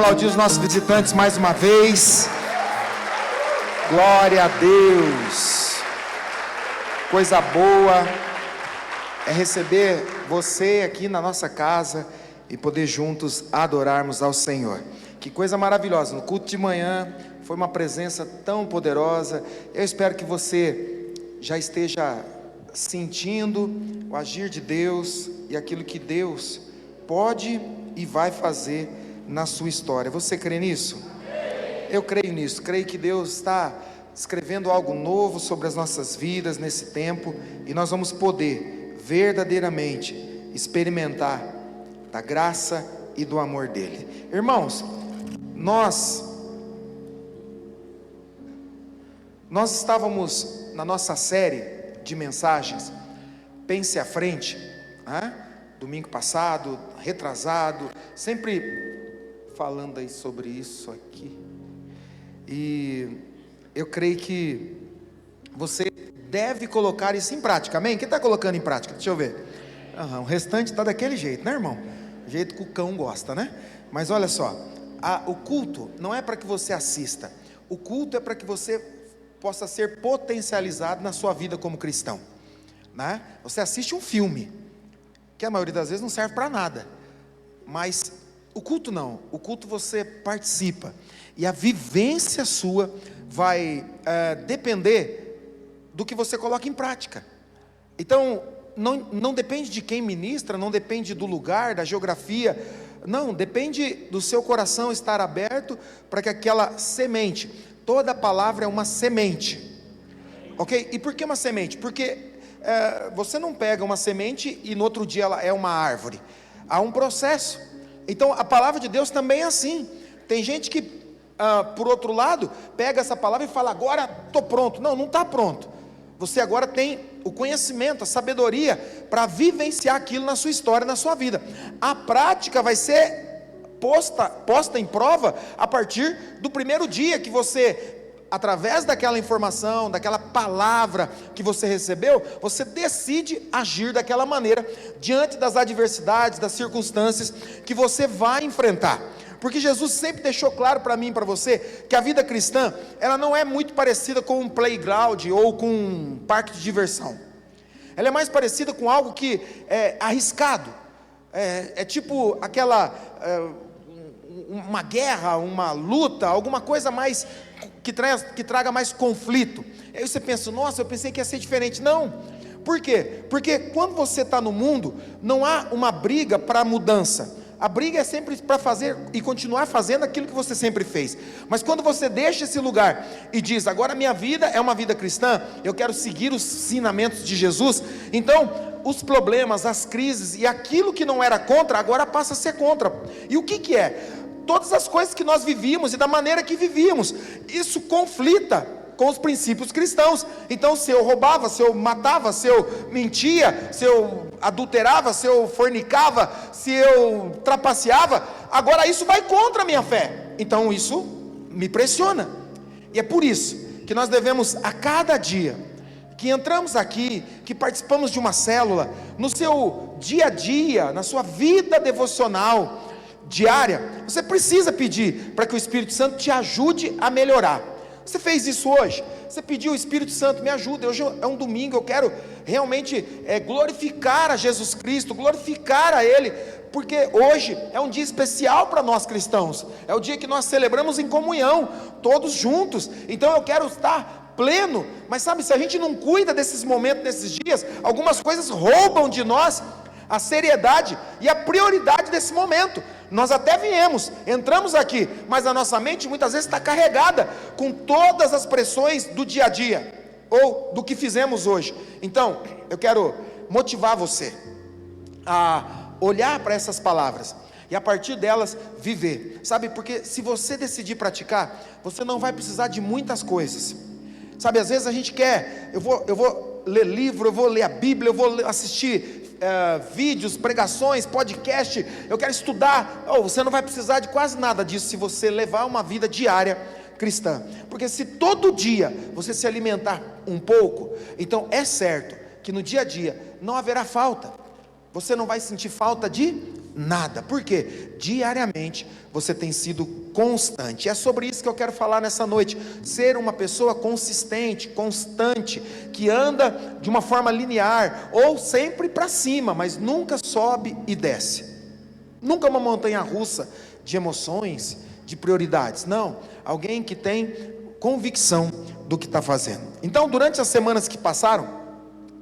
aplaudir os nossos visitantes mais uma vez. Glória a Deus. Coisa boa é receber você aqui na nossa casa e poder juntos adorarmos ao Senhor. Que coisa maravilhosa. No culto de manhã foi uma presença tão poderosa. Eu espero que você já esteja sentindo o agir de Deus e aquilo que Deus pode e vai fazer na sua história. Você crê nisso? Eu creio nisso. Creio que Deus está escrevendo algo novo sobre as nossas vidas nesse tempo, e nós vamos poder verdadeiramente experimentar da graça e do amor dele. Irmãos, nós estávamos na nossa série de mensagens Pense à Frente, domingo passado, retrasado, sempre falando aí sobre isso aqui, e eu creio que você deve colocar isso em prática, amém? Quem está colocando em prática? Deixa eu ver. O restante está daquele jeito, né, irmão? O jeito que o cão gosta, né? Mas olha só, o culto não é para que você assista, o culto é para que você possa ser potencializado na sua vida como cristão, né? Você assiste um filme, que a maioria das vezes não serve para nada, mas o culto não, o culto você participa, e a vivência sua vai depender do que você coloca em prática. Então, não depende de quem ministra, não depende do lugar, da geografia, não, depende do seu coração estar aberto para que aquela semente, toda palavra é uma semente, ok? E por que uma semente? Porque você não pega uma semente e no outro dia ela é uma árvore, há um processo. Então a palavra de Deus também é assim. Tem gente que por outro lado, pega essa palavra e fala, agora estou pronto. Não está pronto. Você agora tem o conhecimento, a sabedoria para vivenciar aquilo na sua história, na sua vida. A prática vai ser posta em prova a partir do primeiro dia que você, através daquela informação, daquela palavra que você recebeu, você decide agir daquela maneira, diante das adversidades, das circunstâncias que você vai enfrentar. Porque Jesus sempre deixou claro para mim e para você, que a vida cristã, ela não é muito parecida com um playground, ou com um parque de diversão. Ela é mais parecida com algo que é arriscado, é tipo uma guerra, uma luta, alguma coisa mais, que traga mais conflito. Aí você pensa, nossa, eu pensei que ia ser diferente. Não, por quê? Porque quando você está no mundo, não há uma briga para mudança. A briga é sempre para fazer e continuar fazendo aquilo que você sempre fez. Mas quando você deixa esse lugar e diz, agora minha vida é uma vida cristã, eu quero seguir os ensinamentos de Jesus, então os problemas, as crises e aquilo que não era contra, agora passa a ser contra. E o que é? Todas as coisas que nós vivíamos e da maneira que vivíamos, isso conflita com os princípios cristãos. Então, se eu roubava, se eu matava, se eu mentia, se eu adulterava, se eu fornicava, se eu trapaceava, agora isso vai contra a minha fé. Então isso me pressiona. E é por isso que nós devemos, a cada dia que entramos aqui, que participamos de uma célula, no seu dia a dia, na sua vida devocional diária, você precisa pedir para que o Espírito Santo te ajude a melhorar. Você fez isso hoje? Você pediu, o Espírito Santo me ajuda, hoje é um domingo, eu quero realmente glorificar a Jesus Cristo, glorificar a Ele, porque hoje é um dia especial para nós cristãos, é o dia que nós celebramos em comunhão, todos juntos. Então eu quero estar pleno, mas sabe, se a gente não cuida desses momentos, desses dias, algumas coisas roubam de nós a seriedade e a prioridade desse momento. Nós até viemos, entramos aqui, mas a nossa mente muitas vezes está carregada com todas as pressões do dia a dia, ou do que fizemos hoje. Então, eu quero motivar você a olhar para essas palavras e a partir delas viver, sabe? Porque se você decidir praticar, você não vai precisar de muitas coisas, sabe? Às vezes a gente quer, eu vou ler livro, eu vou ler a Bíblia, eu vou assistir vídeos, pregações, podcast, eu quero estudar. Você não vai precisar de quase nada disso se você levar uma vida diária cristã, porque se todo dia você se alimentar um pouco, então é certo que no dia a dia não haverá falta, você não vai sentir falta de nada. Por quê? Diariamente você tem sido constante. É sobre isso que eu quero falar nessa noite. Ser uma pessoa consistente, constante, que anda de uma forma linear, ou sempre para cima, mas nunca sobe e desce. Nunca uma montanha russa de emoções, de prioridades. Não, alguém que tem convicção do que está fazendo. Então, durante as semanas que passaram,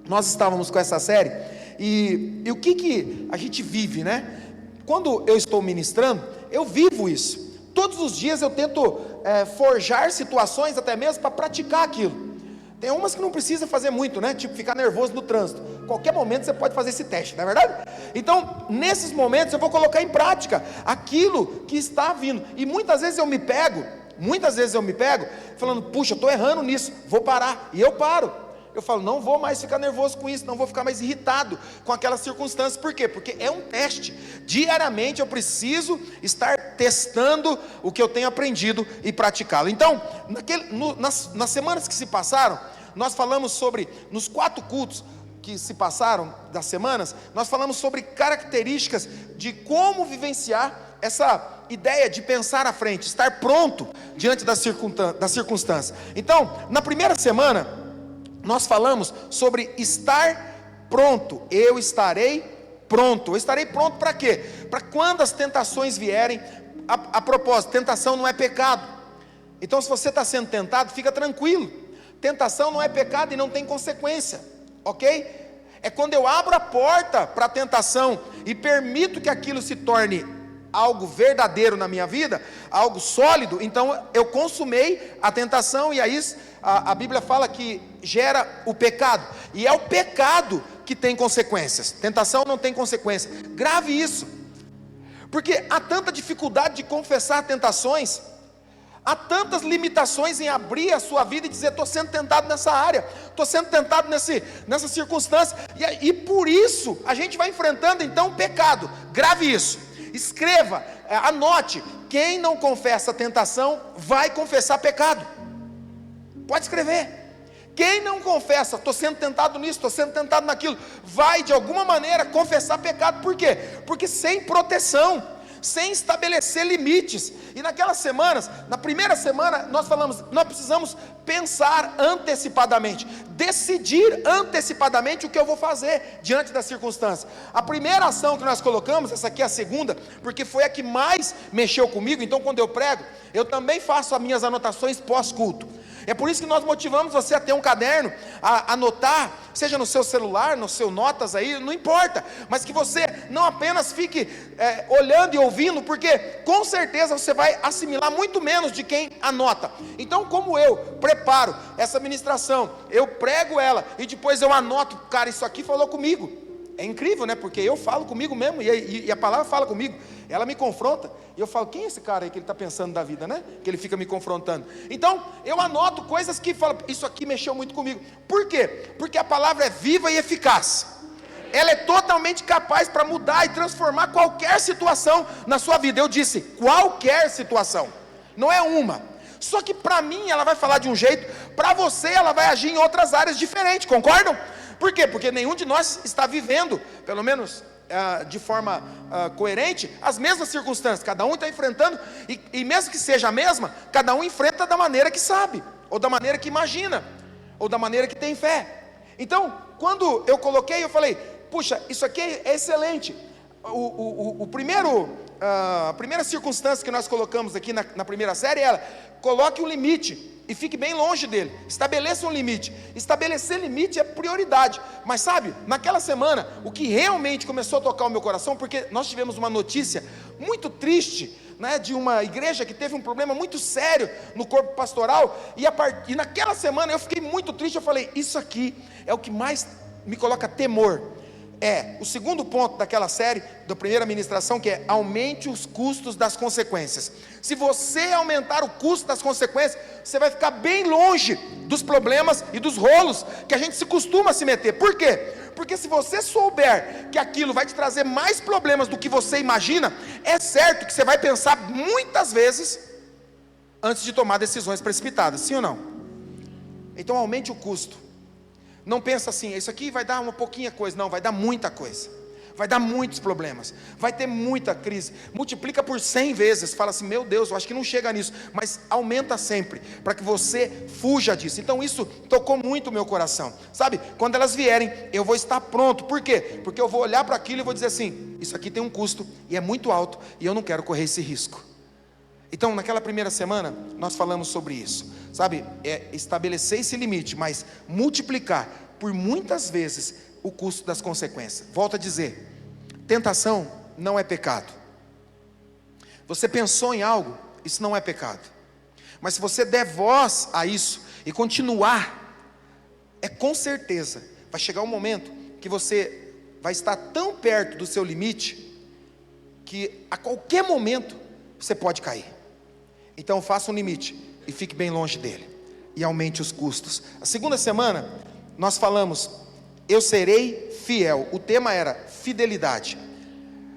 nós estávamos com essa série, e o que a gente vive, né? Quando eu estou ministrando, eu vivo isso. Todos os dias eu tento forjar situações até mesmo para praticar aquilo. Tem umas que não precisa fazer muito, né? Tipo ficar nervoso no trânsito. Qualquer momento você pode fazer esse teste, não é verdade? Então, nesses momentos eu vou colocar em prática aquilo que está vindo. E muitas vezes eu me pego falando, puxa, eu estou errando nisso, vou parar. E eu paro. Eu falo, não vou mais ficar nervoso com isso, não vou ficar mais irritado com aquelas circunstâncias. Por quê? Porque é um teste. Diariamente eu preciso estar testando o que eu tenho aprendido e praticá-lo. Então, nas semanas que se passaram, nós falamos sobre, nos 4 cultos que se passaram das semanas, nós falamos sobre características de como vivenciar essa ideia de pensar à frente, estar pronto diante das circunstâncias. Então, na primeira semana, nós falamos sobre estar pronto. Eu estarei pronto. Eu estarei pronto para quê? Para quando as tentações vierem. A propósito, tentação não é pecado. Então, se você está sendo tentado, fica tranquilo. Tentação não é pecado e não tem consequência, ok? É quando eu abro a porta para a tentação e permito que aquilo se torne algo verdadeiro na minha vida, algo sólido, então eu consumei a tentação, e aí a Bíblia fala que gera o pecado, e é o pecado que tem consequências. Tentação não tem consequência. Grave isso, porque há tanta dificuldade de confessar tentações, há tantas limitações em abrir a sua vida e dizer, estou sendo tentado nessa área, estou sendo tentado nessa circunstância, e por isso a gente vai enfrentando então o pecado. Grave isso. Escreva, anote, quem não confessa tentação, vai confessar pecado. Pode escrever. Quem não confessa, estou sendo tentado nisso, estou sendo tentado naquilo, vai de alguma maneira confessar pecado. Por quê? Porque sem proteção, sem estabelecer limites. E naquelas semanas, na primeira semana, nós falamos, nós precisamos pensar antecipadamente, decidir antecipadamente o que eu vou fazer diante das circunstâncias. A primeira ação que nós colocamos, essa aqui é a segunda, porque foi a que mais mexeu comigo. Então, quando eu prego, eu também faço as minhas anotações pós-culto. É por isso que nós motivamos você a ter um caderno, a anotar, seja no seu celular, no seu notas aí, não importa, mas que você não apenas fique olhando e ouvindo, porque com certeza você vai assimilar muito menos de quem anota. Então, como eu preparo essa ministração, eu prego ela e depois eu anoto, cara, isso aqui falou comigo. É incrível, né? Porque eu falo comigo mesmo e a palavra fala comigo. Ela me confronta e eu falo, quem é esse cara aí que ele está pensando da vida, né? Que ele fica me confrontando. Então, eu anoto coisas que falam, isso aqui mexeu muito comigo. Por quê? Porque a palavra é viva e eficaz. Ela é totalmente capaz para mudar e transformar qualquer situação na sua vida. Eu disse, qualquer situação. Não é uma. Só que para mim ela vai falar de um jeito, para você ela vai agir em outras áreas diferentes, concordam? Por quê? Porque nenhum de nós está vivendo, pelo menos de forma coerente, as mesmas circunstâncias. Cada um está enfrentando, e mesmo que seja a mesma, cada um enfrenta da maneira que sabe, ou da maneira que imagina, ou da maneira que tem fé. Então, quando eu coloquei, eu falei, puxa, isso aqui é excelente. A primeira circunstância que nós colocamos aqui na primeira série é coloque um limite e fique bem longe dele. Estabeleça um limite. Estabelecer limite é prioridade. Mas sabe, naquela semana, o que realmente começou a tocar o meu coração, porque nós tivemos uma notícia muito triste, né, de uma igreja que teve um problema muito sério no corpo pastoral, e naquela semana eu fiquei muito triste. Eu falei, isso aqui é o que mais me coloca temor. É o segundo ponto daquela série, da primeira ministração, que é aumente os custos das consequências. Se você aumentar o custo das consequências, você vai ficar bem longe dos problemas e dos rolos que a gente se costuma se meter. Por quê? Porque se você souber que aquilo vai te trazer mais problemas do que você imagina, é certo que você vai pensar muitas vezes antes de tomar decisões precipitadas, sim ou não? Então aumente o custo. Não pensa assim, isso aqui vai dar uma pouquinha coisa. Não, vai dar muita coisa. vai dar muitos problemas, vai ter muita crise, multiplica por 100 vezes, fala assim, meu Deus, eu acho que não chega nisso, mas aumenta sempre, para que você fuja disso. Então isso tocou muito o meu coração, sabe, quando elas vierem, eu vou estar pronto. Por quê? Porque eu vou olhar para aquilo e vou dizer assim, isso aqui tem um custo, e é muito alto, e eu não quero correr esse risco. Então naquela primeira semana, nós falamos sobre isso, sabe, estabelecer esse limite, mas multiplicar por muitas vezes o custo das consequências. Volto a dizer, tentação não é pecado. Você pensou em algo, isso não é pecado. Mas se você der voz a isso e continuar, com certeza vai chegar um momento que você vai estar tão perto do seu limite que a qualquer momento você pode cair. Então faça um limite e fique bem longe dele e aumente os custos. A segunda semana nós falamos, eu serei fiel. O tema era fidelidade.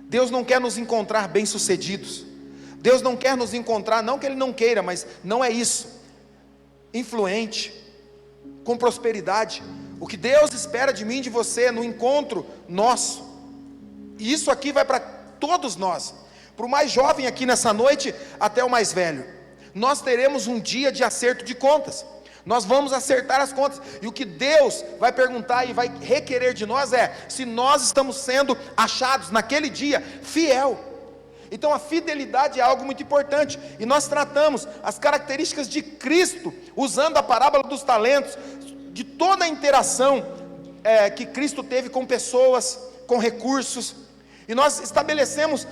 Deus não quer nos encontrar bem-sucedidos. Deus não quer nos encontrar, não que Ele não queira, mas não é isso, influente, com prosperidade. O que Deus espera de mim e de você no encontro nosso, e isso aqui vai para todos nós, para o mais jovem aqui nessa noite até o mais velho. Nós teremos um dia de acerto de contas. Nós vamos acertar as contas, e o que Deus vai perguntar e vai requerer de nós é, se nós estamos sendo achados naquele dia fiel. Então a fidelidade é algo muito importante, e nós tratamos as características de Cristo, usando a parábola dos talentos, de toda a interação que Cristo teve com pessoas, com recursos, e nós estabelecemos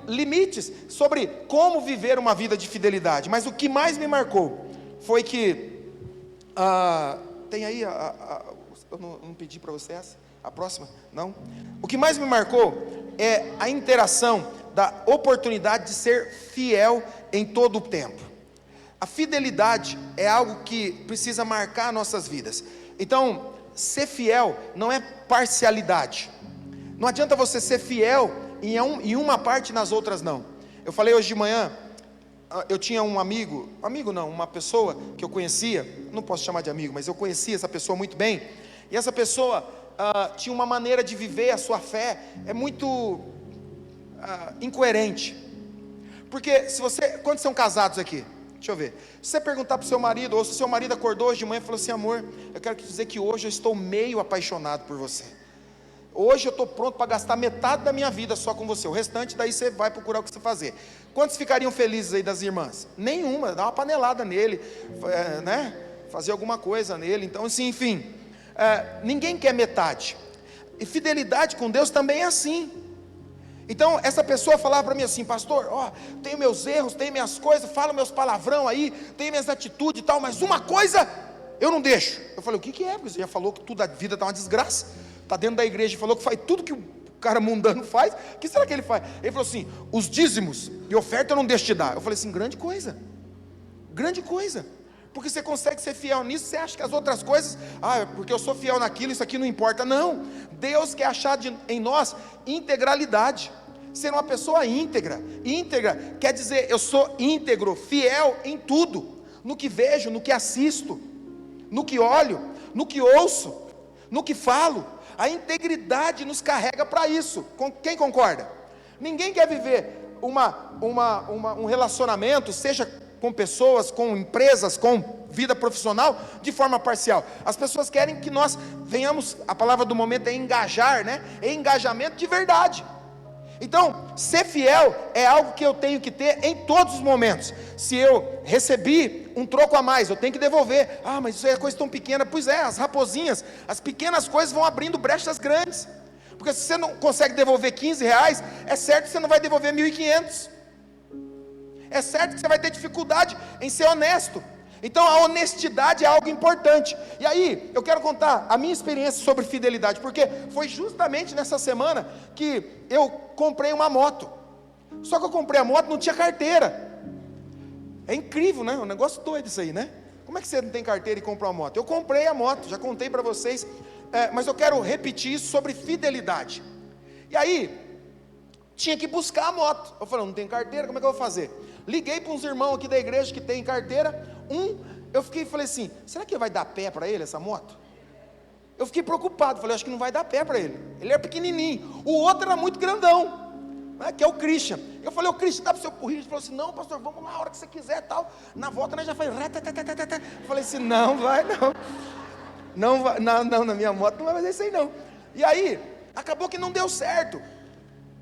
limites sobre como viver uma vida de fidelidade. Mas o que mais me marcou foi que tem aí, eu não pedi para você essa, a próxima? Não? O que mais me marcou é a interação da oportunidade de ser fiel em todo o tempo. A fidelidade é algo que precisa marcar nossas vidas. Então, ser fiel não é parcialidade. Não adianta você ser fiel em uma parte e nas outras não. Eu falei hoje de manhã, eu tinha uma pessoa que eu conhecia, não posso chamar de amigo, mas eu conhecia essa pessoa muito bem, e essa pessoa tinha uma maneira de viver a sua fé, muito incoerente, porque quantos são casados aqui? Deixa eu ver, se você perguntar para o seu marido, ou se o seu marido acordou hoje de manhã e falou assim, amor, eu quero te dizer que hoje eu estou meio apaixonado por você, hoje eu estou pronto para gastar metade da minha vida só com você, o restante daí você vai procurar o que você fazer. Quantos ficariam felizes aí das irmãs? Nenhuma, dá uma panelada nele, né? Fazer alguma coisa nele. Então assim, enfim, ninguém quer metade, e fidelidade com Deus também é assim. Então essa pessoa falava para mim assim, pastor, tenho meus erros, tenho minhas coisas, falo meus palavrão aí, tenho minhas atitudes e tal, mas uma coisa eu não deixo. Eu falei, o que é? Porque você já falou que tudo a vida está uma desgraça, está dentro da igreja e falou que faz tudo que o cara mundano faz, o que será que ele faz? Ele falou assim, os dízimos e oferta eu não deixo te dar. Eu falei assim, grande coisa, porque você consegue ser fiel nisso, você acha que as outras coisas, porque eu sou fiel naquilo, isso aqui não importa. Não, Deus quer achar em nós integralidade, ser uma pessoa íntegra quer dizer, eu sou íntegro, fiel em tudo, no que vejo, no que assisto, no que olho, no que ouço, no que falo. A integridade nos carrega para isso. Quem concorda? Ninguém quer viver um relacionamento, seja com pessoas, com empresas, com vida profissional, de forma parcial. As pessoas querem que nós venhamos, a palavra do momento é engajar, né? É engajamento de verdade. Então, ser fiel é algo que eu tenho que ter em todos os momentos. Se eu recebi um troco a mais, eu tenho que devolver. Mas isso é coisa tão pequena. Pois é, as raposinhas, as pequenas coisas vão abrindo brechas grandes. Porque se você não consegue devolver R$15, é certo que você não vai devolver 1.500. É certo que você vai ter dificuldade em ser honesto. Então a honestidade é algo importante. E aí eu quero contar a minha experiência sobre fidelidade, porque foi justamente nessa semana que eu comprei uma moto. Só que eu comprei a moto, não tinha carteira. É incrível, né? Um negócio doido isso aí, né? Como é que você não tem carteira e compra uma moto? Eu comprei a moto, já contei para vocês, mas eu quero repetir isso sobre fidelidade. E aí tinha que buscar a moto. Eu falei, não tem carteira, como é que eu vou fazer? Liguei para uns irmãos aqui da igreja que tem carteira. Eu falei assim, será que vai dar pé para ele essa moto? Eu fiquei preocupado, falei, acho que não vai dar pé para ele. Ele era pequenininho, o outro era muito grandão, né, que é o Christian. Eu falei, ô Christian, dá para o seu currículo? Ele falou assim, não pastor, vamos lá a hora que você quiser tal. Na volta nós já falei, eu falei assim, não vai não. Não, na minha moto não vai fazer isso aí não. E aí, acabou que não deu certo.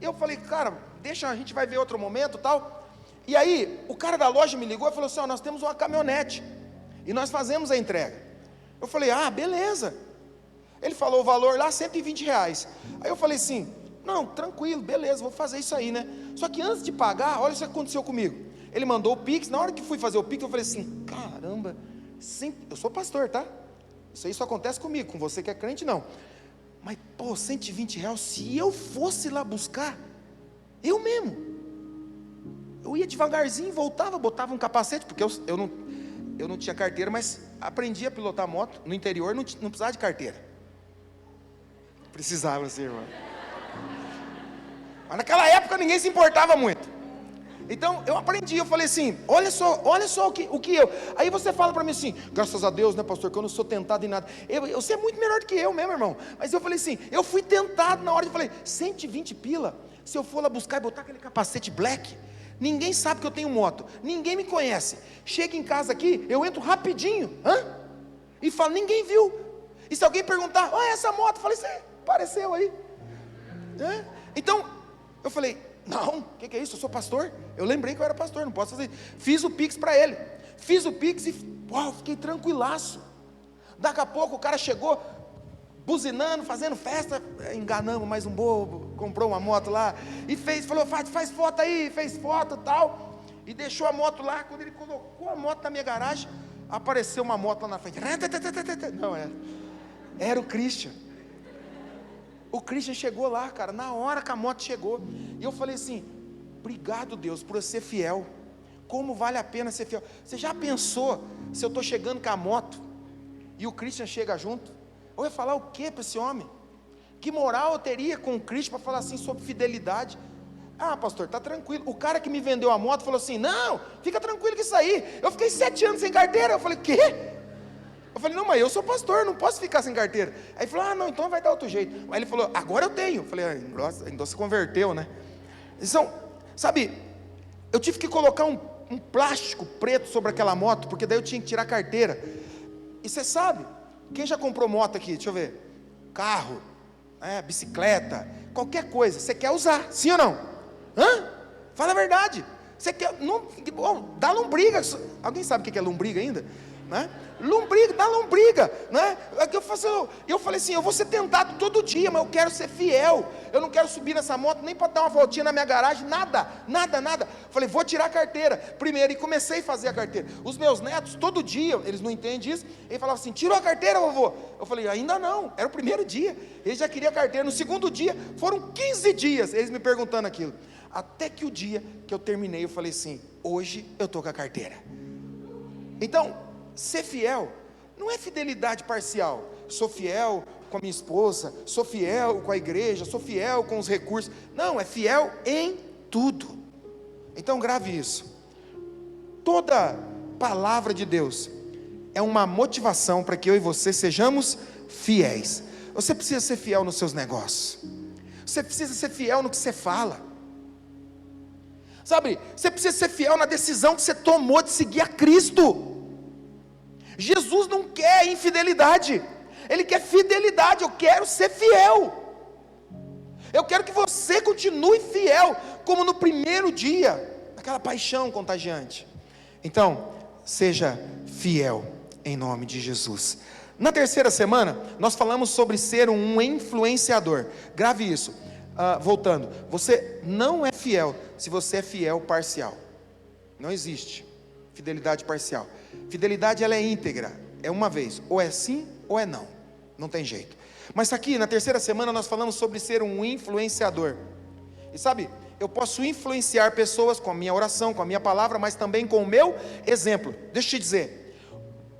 Eu falei, cara, deixa, a gente vai ver outro momento tal. E aí, o cara da loja me ligou e falou assim, nós temos uma caminhonete e nós fazemos a entrega. Eu falei, beleza. Ele falou o valor lá, R$120. Aí eu falei assim, não, tranquilo, beleza, vou fazer isso aí, né? Só que antes de pagar, olha o que aconteceu comigo. Ele mandou o Pix, na hora que fui fazer o Pix, eu falei assim, caramba, eu sou pastor, tá? Isso aí só acontece comigo, com você que é crente não. Mas, pô, R$120, se eu fosse lá buscar, eu mesmo, eu ia devagarzinho, voltava, botava um capacete, porque eu não tinha carteira, mas aprendi a pilotar moto, no interior não precisava de carteira. Precisava, assim, irmão. Mas naquela época ninguém se importava muito. Então eu aprendi, eu falei assim, olha só o que eu. Aí você fala para mim assim, graças a Deus, né pastor, que eu não sou tentado em nada. Você é muito melhor do que eu mesmo, irmão. Mas eu falei assim, eu fui tentado na hora, eu falei, 120 pila, se eu for lá buscar e botar aquele capacete black, ninguém sabe que eu tenho moto, ninguém me conhece. Chega em casa aqui, eu entro rapidinho, e falo, ninguém viu. E se alguém perguntar, essa moto, eu falei, você apareceu aí. Então, eu falei, não, o que é isso? Eu sou pastor. Eu lembrei que eu era pastor, não posso fazer. Fiz o Pix para ele. Fiz o Pix e fiquei tranquilaço. Daqui a pouco o cara chegou, buzinando, fazendo festa. Enganamos mais um bobo, comprou uma moto lá e falou, faz foto aí, fez foto e tal. E deixou a moto lá. Quando ele colocou a moto na minha garagem, apareceu uma moto lá na frente. Não era o Christian. O Christian chegou lá, cara, na hora que a moto chegou. E eu falei assim, obrigado Deus por eu ser fiel. Como vale a pena ser fiel. Você já pensou se eu estou chegando com a moto e o Christian chega junto? Eu ia falar o que para esse homem? Que moral eu teria com o Christian para falar assim sobre fidelidade? Pastor, está tranquilo. O cara que me vendeu a moto falou assim, não, fica tranquilo com isso aí. Eu fiquei 7 anos sem carteira. Eu falei, quê? Eu falei, não, mas eu sou pastor, não posso ficar sem carteira. Aí ele falou, não, então vai dar outro jeito. Aí ele falou, agora eu tenho. Eu falei, então se converteu, né? Então, sabe, eu tive que colocar um plástico preto sobre aquela moto, porque daí eu tinha que tirar a carteira. E você sabe, quem já comprou moto aqui? Deixa eu ver. Carro, bicicleta, qualquer coisa, você quer usar, sim ou não? Fala a verdade. Você quer, dá lombriga. Alguém sabe o que é lombriga ainda? Né? Lombriga, dá lombriga, né? Eu falei assim, eu vou ser tentado todo dia, mas eu quero ser fiel. Eu não quero subir nessa moto nem para dar uma voltinha na minha garagem, nada. Falei, vou tirar a carteira primeiro, e comecei a fazer a carteira. Os meus netos, todo dia, eles não entendem isso, eles falavam assim, tirou a carteira, vovô? Eu falei, ainda não, era o primeiro dia. Eles já queriam a carteira. No segundo dia, foram 15 dias eles me perguntando aquilo, até que o dia que eu terminei, eu falei assim, hoje eu estou com a carteira. Então, ser fiel não é fidelidade parcial. Sou fiel com a minha esposa, sou fiel com a igreja, sou fiel com os recursos. Não, é fiel em tudo. Então grave isso. Toda palavra de Deus é uma motivação para que eu e você sejamos fiéis. Você precisa ser fiel nos seus negócios. Você precisa ser fiel no que você fala. Sabe, você precisa ser fiel na decisão que você tomou de seguir a Cristo. Jesus não quer infidelidade, Ele quer fidelidade. Eu quero ser fiel. Eu quero que você continue fiel, como no primeiro dia, aquela paixão contagiante. Então, seja fiel, em nome de Jesus. Na terceira semana, nós falamos sobre ser um influenciador. Grave isso. Voltando, você não é fiel se você é fiel parcial. Não existe fidelidade parcial. Fidelidade, ela é íntegra, é uma vez, ou é sim ou é não, não tem jeito. Mas aqui na terceira semana nós falamos sobre ser um influenciador. E sabe, eu posso influenciar pessoas com a minha oração, com a minha palavra, mas também com o meu exemplo. Deixa eu te dizer,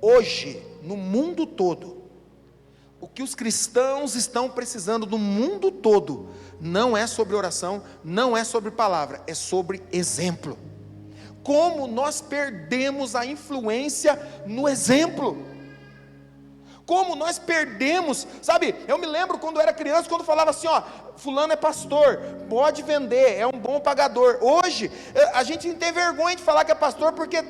hoje no mundo todo, o que os cristãos estão precisando no mundo todo, não é sobre oração, não é sobre palavra, é sobre exemplo. Como nós perdemos a influência no exemplo. como nós perdemos, sabe? Eu me lembro quando eu era criança, quando falava assim, ó, fulano é pastor, pode vender, é um bom pagador. Hoje, a gente não tem vergonha de falar que é pastor, porque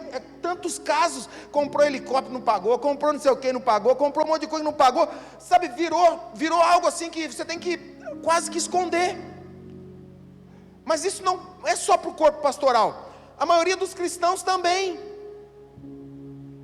tantos casos, comprou helicóptero, não pagou, comprou não sei o que, não pagou, comprou um monte de coisa, não pagou, sabe? Virou algo assim que você tem que quase que esconder. Mas isso não é só para o corpo pastoral, a maioria dos cristãos também,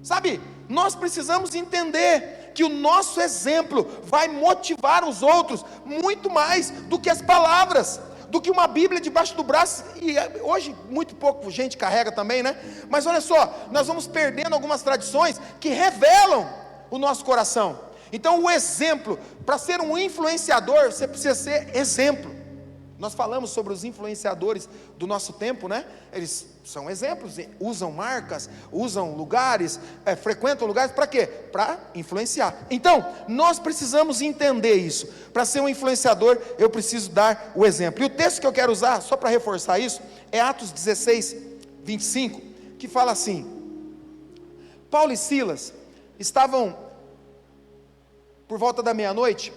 sabe? Nós precisamos entender que o nosso exemplo vai motivar os outros muito mais do que as palavras, do que uma Bíblia debaixo do braço. E hoje muito pouco gente carrega também, né? Mas olha só, nós vamos perdendo algumas tradições que revelam o nosso coração. Então o exemplo, para ser um influenciador, você precisa ser exemplo. Nós falamos sobre os influenciadores do nosso tempo, né? Eles são exemplos, usam marcas, usam lugares, frequentam lugares, para quê? Para influenciar. Então, nós precisamos entender isso. Para ser um influenciador, eu preciso dar o exemplo. E o texto que eu quero usar, só para reforçar isso, é Atos 16, 25, que fala assim: Paulo e Silas estavam, por volta da meia-noite,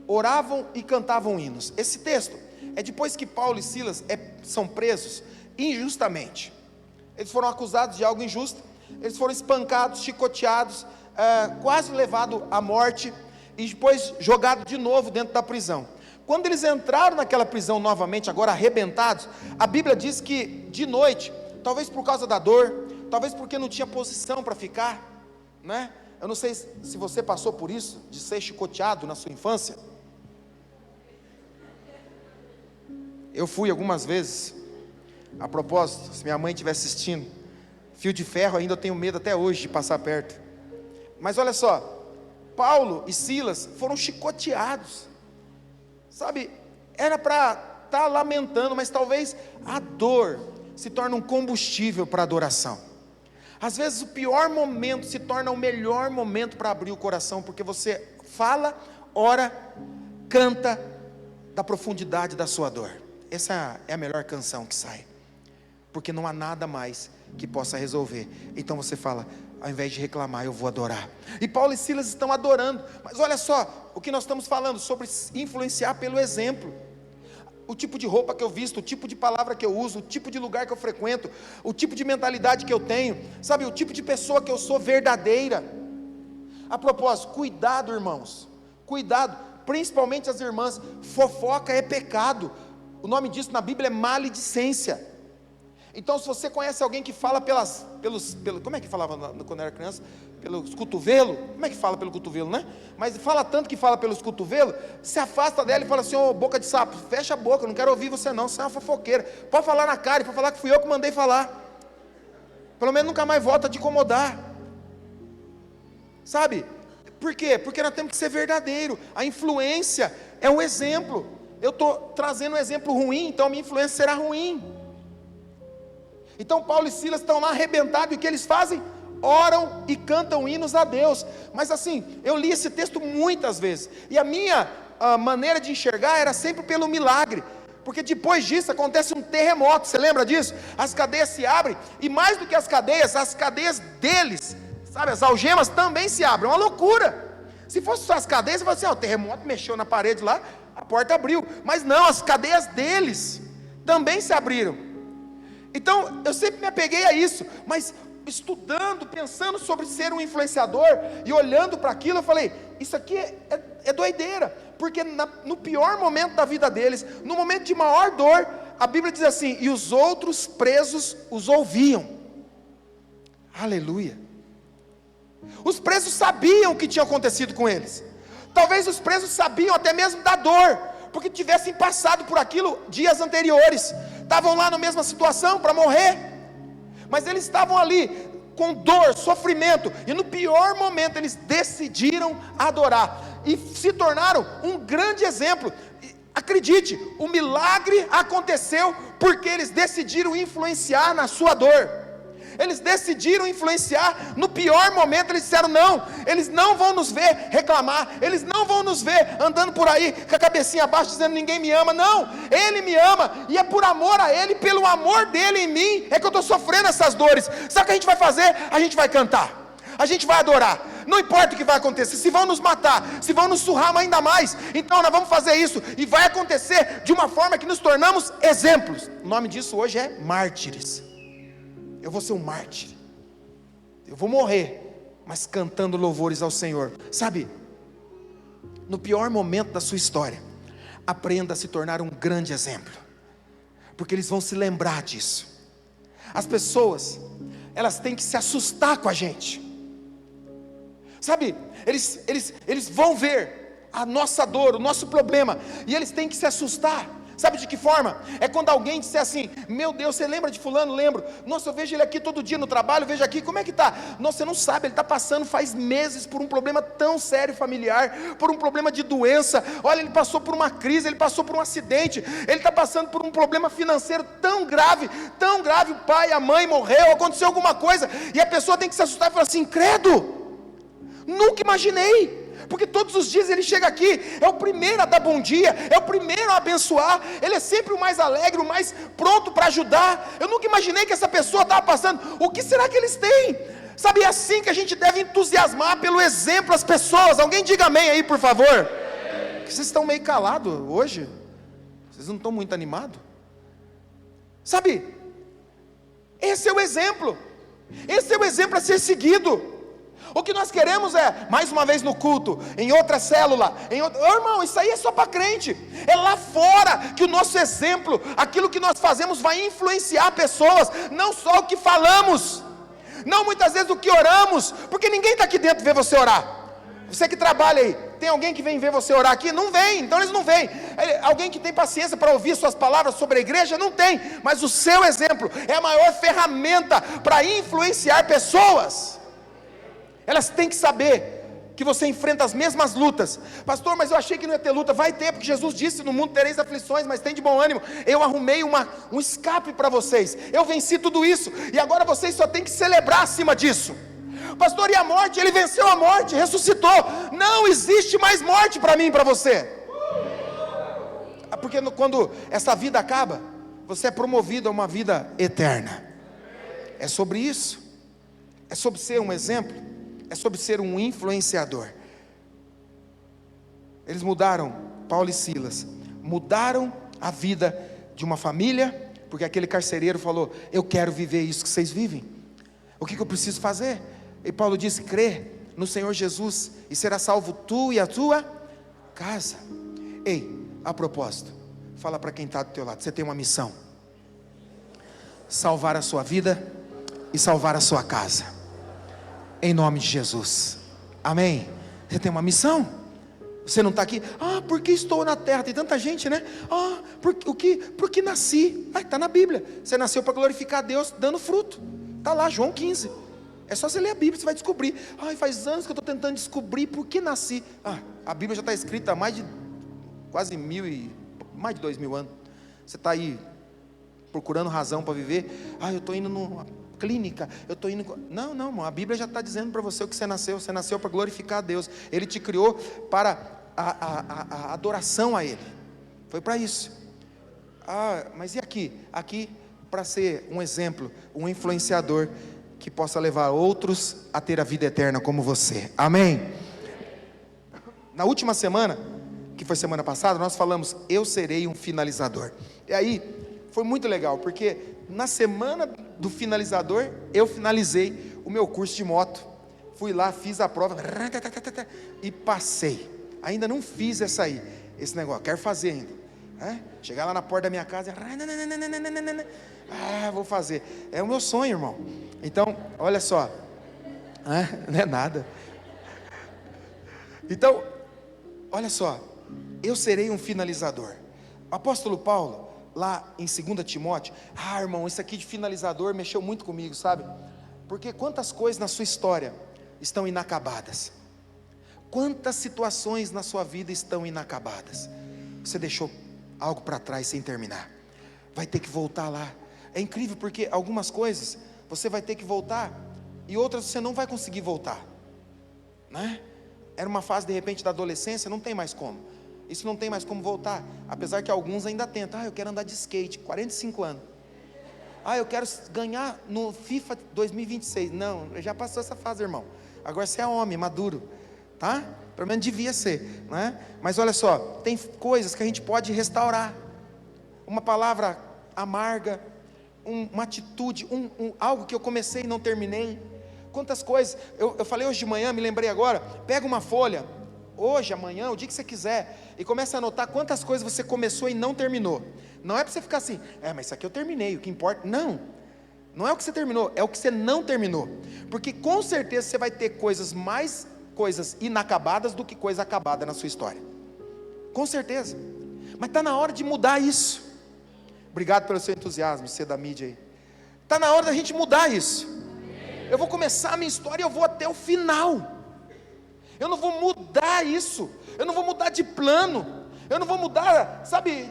oravam e cantavam hinos. Esse texto é depois que Paulo e Silas são presos injustamente. Eles foram acusados de algo injusto, eles foram espancados, chicoteados, quase levados à morte, e depois jogados de novo dentro da prisão. Quando eles entraram naquela prisão novamente, agora arrebentados, a Bíblia diz que de noite, talvez por causa da dor, talvez porque não tinha posição para ficar, né? Eu não sei se você passou por isso, de ser chicoteado na sua infância. Eu fui algumas vezes. A propósito, se minha mãe estiver assistindo, fio de ferro ainda eu tenho medo até hoje de passar perto. Mas olha só, Paulo e Silas foram chicoteados, sabe? Era para estar lamentando, mas talvez a dor se torne um combustível para a adoração. Às vezes o pior momento se torna o melhor momento para abrir o coração, porque você fala, ora, canta da profundidade da sua dor. Essa é a melhor canção que sai, porque não há nada mais que possa resolver. Então você fala, ao invés de reclamar, eu vou adorar. E Paulo e Silas estão adorando. Mas olha só, o que nós estamos falando sobre influenciar pelo exemplo. O tipo de roupa que eu visto, o tipo de palavra que eu uso, o tipo de lugar que eu frequento, o tipo de mentalidade que eu tenho, sabe, o tipo de pessoa que eu sou verdadeira. A propósito, cuidado, irmãos, cuidado, principalmente as irmãs. Fofoca é pecado. O nome disso na Bíblia é maledicência. Então, se você conhece alguém que fala pelos como é que falava quando era criança? Pelos cotovelos? Como é que fala pelo cotovelo, né? Mas fala tanto que fala pelos cotovelos, se afasta dela e fala assim: ô boca de sapo, fecha a boca, eu não quero ouvir você não, você é uma fofoqueira. Pode falar na cara, pode falar que fui eu que mandei falar. Pelo menos nunca mais volta a te incomodar. Sabe? Por quê? Porque nós temos que ser verdadeiro. A influência é um exemplo. Eu estou trazendo um exemplo ruim, então a minha influência será ruim. Então Paulo e Silas estão lá arrebentados, e o que eles fazem? Oram e cantam hinos a Deus. Mas assim, eu li esse texto muitas vezes, e a minha maneira de enxergar era sempre pelo milagre, porque depois disso acontece um terremoto. Você lembra disso? As cadeias se abrem, e mais do que as cadeias deles, sabe, as algemas também se abrem. É uma loucura. Se fosse só as cadeias, você fala assim: o terremoto mexeu na parede lá, a porta abriu. Mas não, as cadeias deles também se abriram. Então, eu sempre me apeguei a isso, mas estudando, pensando sobre ser um influenciador, e olhando para aquilo, eu falei: isso aqui é doideira, porque no pior momento da vida deles, no momento de maior dor, a Bíblia diz assim: e os outros presos os ouviam. Aleluia. Os presos sabiam o que tinha acontecido com eles. Talvez os presos sabiam até mesmo da dor, porque tivessem passado por aquilo dias anteriores, estavam lá na mesma situação para morrer, mas eles estavam ali com dor, sofrimento, e no pior momento eles decidiram adorar, e se tornaram um grande exemplo. Acredite, o milagre aconteceu porque eles decidiram influenciar na sua dor. Eles decidiram influenciar no pior momento. Eles disseram: não, eles não vão nos ver reclamar, eles não vão nos ver andando por aí com a cabecinha abaixo dizendo ninguém me ama. Não, Ele me ama, e é por amor a Ele, pelo amor dEle em mim, é que eu estou sofrendo essas dores. Sabe o que a gente vai fazer? A gente vai cantar, a gente vai adorar. não importa o que vai acontecer, se vão nos matar, se vão nos surrar ainda mais, então nós vamos fazer isso, e vai acontecer de uma forma que nos tornamos exemplos. O nome disso hoje é mártires. Eu vou ser um mártir, eu vou morrer, mas cantando louvores ao Senhor. Sabe, no pior momento da sua história, aprenda a se tornar um grande exemplo, porque eles vão se lembrar disso. As pessoas, elas têm que se assustar com a gente, sabe, eles vão ver a nossa dor, o nosso problema, e eles têm que se assustar. Sabe de que forma? É quando alguém disser assim: meu Deus, você lembra de fulano? Lembro. Nossa, eu vejo ele aqui todo dia no trabalho, vejo aqui, como é que está? Nossa, você não sabe, ele está passando faz meses por um problema tão sério familiar, por um problema de doença. Olha, ele passou por uma crise, ele passou por um acidente, ele está passando por um problema financeiro tão grave, o pai, a mãe morreu, aconteceu alguma coisa, e a pessoa tem que se assustar e falar assim: credo, nunca imaginei. Porque todos os dias ele chega aqui, é o primeiro a dar bom dia, é o primeiro a abençoar, ele é sempre o mais alegre, o mais pronto para ajudar. Eu nunca imaginei que essa pessoa estava passando. O que será que eles têm? Sabe, é assim que a gente deve entusiasmar pelo exemplo as pessoas. Alguém diga amém aí, por favor. Vocês estão meio calados hoje, vocês não estão muito animados. Sabe, esse é o exemplo, esse é o exemplo a ser seguido. O que nós queremos é, mais uma vez no culto, em outra célula, irmão, isso aí é só para crente. É lá fora que o nosso exemplo, aquilo que nós fazemos vai influenciar pessoas, não só o que falamos, não muitas vezes o que oramos, porque ninguém está aqui dentro ver você orar. Você que trabalha aí, tem alguém que vem ver você orar aqui? Não vem, então eles não vêm. Alguém que tem paciência para ouvir suas palavras sobre a igreja? Não tem. Mas o seu exemplo é a maior ferramenta para influenciar pessoas. Elas têm que saber que você enfrenta as mesmas lutas. Pastor, mas eu achei que não ia ter luta. Vai ter, porque Jesus disse: no mundo tereis aflições, mas tem de bom ânimo. Eu arrumei um escape para vocês, eu venci tudo isso, e agora vocês só têm que celebrar acima disso. Pastor, e a morte? Ele venceu a morte, ressuscitou. Não existe mais morte para mim e para você. Porque quando essa vida acaba, você é promovido a uma vida eterna. É sobre isso. É sobre ser um exemplo. É sobre ser um influenciador. Eles mudaram, Paulo e Silas, mudaram a vida de uma família, porque aquele carcereiro falou: eu quero viver isso que vocês vivem. O que eu preciso fazer? E Paulo disse: crê no Senhor Jesus, e será salvo tu e a tua casa. Ei, a propósito, fala para quem está do teu lado: você tem uma missão: salvar a sua vida e salvar a sua casa. Em nome de Jesus, amém. Você tem uma missão. Você não está aqui: porque estou na terra. Tem tanta gente, né? Porque nasci. Está na Bíblia. Você nasceu para glorificar a Deus dando fruto. Está lá, João 15. É só você ler a Bíblia, você vai descobrir. Faz anos que eu estou tentando descobrir por que nasci. A Bíblia já está escrita há mais de 2.000 anos. Você está aí procurando razão para viver. Eu estou indo numa clínica, eu estou indo... Não, irmão, a Bíblia já está dizendo para você o que você nasceu para glorificar a Deus. Ele te criou para a adoração a Ele, foi para isso. Mas e aqui? Aqui para ser um exemplo, um influenciador que possa levar outros a ter a vida eterna como você, amém? Na última semana, que foi semana passada, nós falamos: eu serei um finalizador. E aí, foi muito legal, porque na semana do finalizador, eu finalizei o meu curso de moto. Fui lá, fiz a prova e passei. Ainda não fiz esse negócio, quero fazer ainda. Chegar lá na porta da minha casa, vou fazer. É o meu sonho, irmão. Então, olha só, não é nada. Então, olha só, eu serei um finalizador. O apóstolo Paulo, lá em 2 Timóteo, irmão, isso aqui de finalizador mexeu muito comigo, sabe? Porque quantas coisas na sua história estão inacabadas, quantas situações na sua vida estão inacabadas, você deixou algo para trás sem terminar, vai ter que voltar lá. É incrível, porque algumas coisas você vai ter que voltar, e outras você não vai conseguir voltar, né? Era uma fase de repente da adolescência, não tem mais como. Isso não tem mais como voltar, apesar que alguns ainda tentam. Eu quero andar de skate, 45 anos. eu quero ganhar no FIFA 2026. Não, já passou essa fase, irmão. Agora você é homem, maduro, tá? Pelo menos devia ser, né? Mas olha só, tem coisas que a gente pode restaurar. Uma palavra amarga, uma atitude, algo que eu comecei e não terminei. Quantas coisas, eu falei hoje de manhã, me lembrei agora, pega uma folha, hoje, amanhã, o dia que você quiser, e começa a anotar quantas coisas você começou e não terminou. Não é para você ficar assim, mas isso aqui eu terminei, o que importa, não é o que você terminou, é o que você não terminou, porque com certeza você vai ter mais coisas inacabadas do que coisa acabada na sua história, com certeza, mas está na hora de mudar isso. Obrigado pelo seu entusiasmo, ser da mídia aí. Está na hora da gente mudar isso. Eu vou começar a minha história e eu vou até o final. Eu não vou mudar isso. Eu não vou mudar de plano. Eu não vou mudar,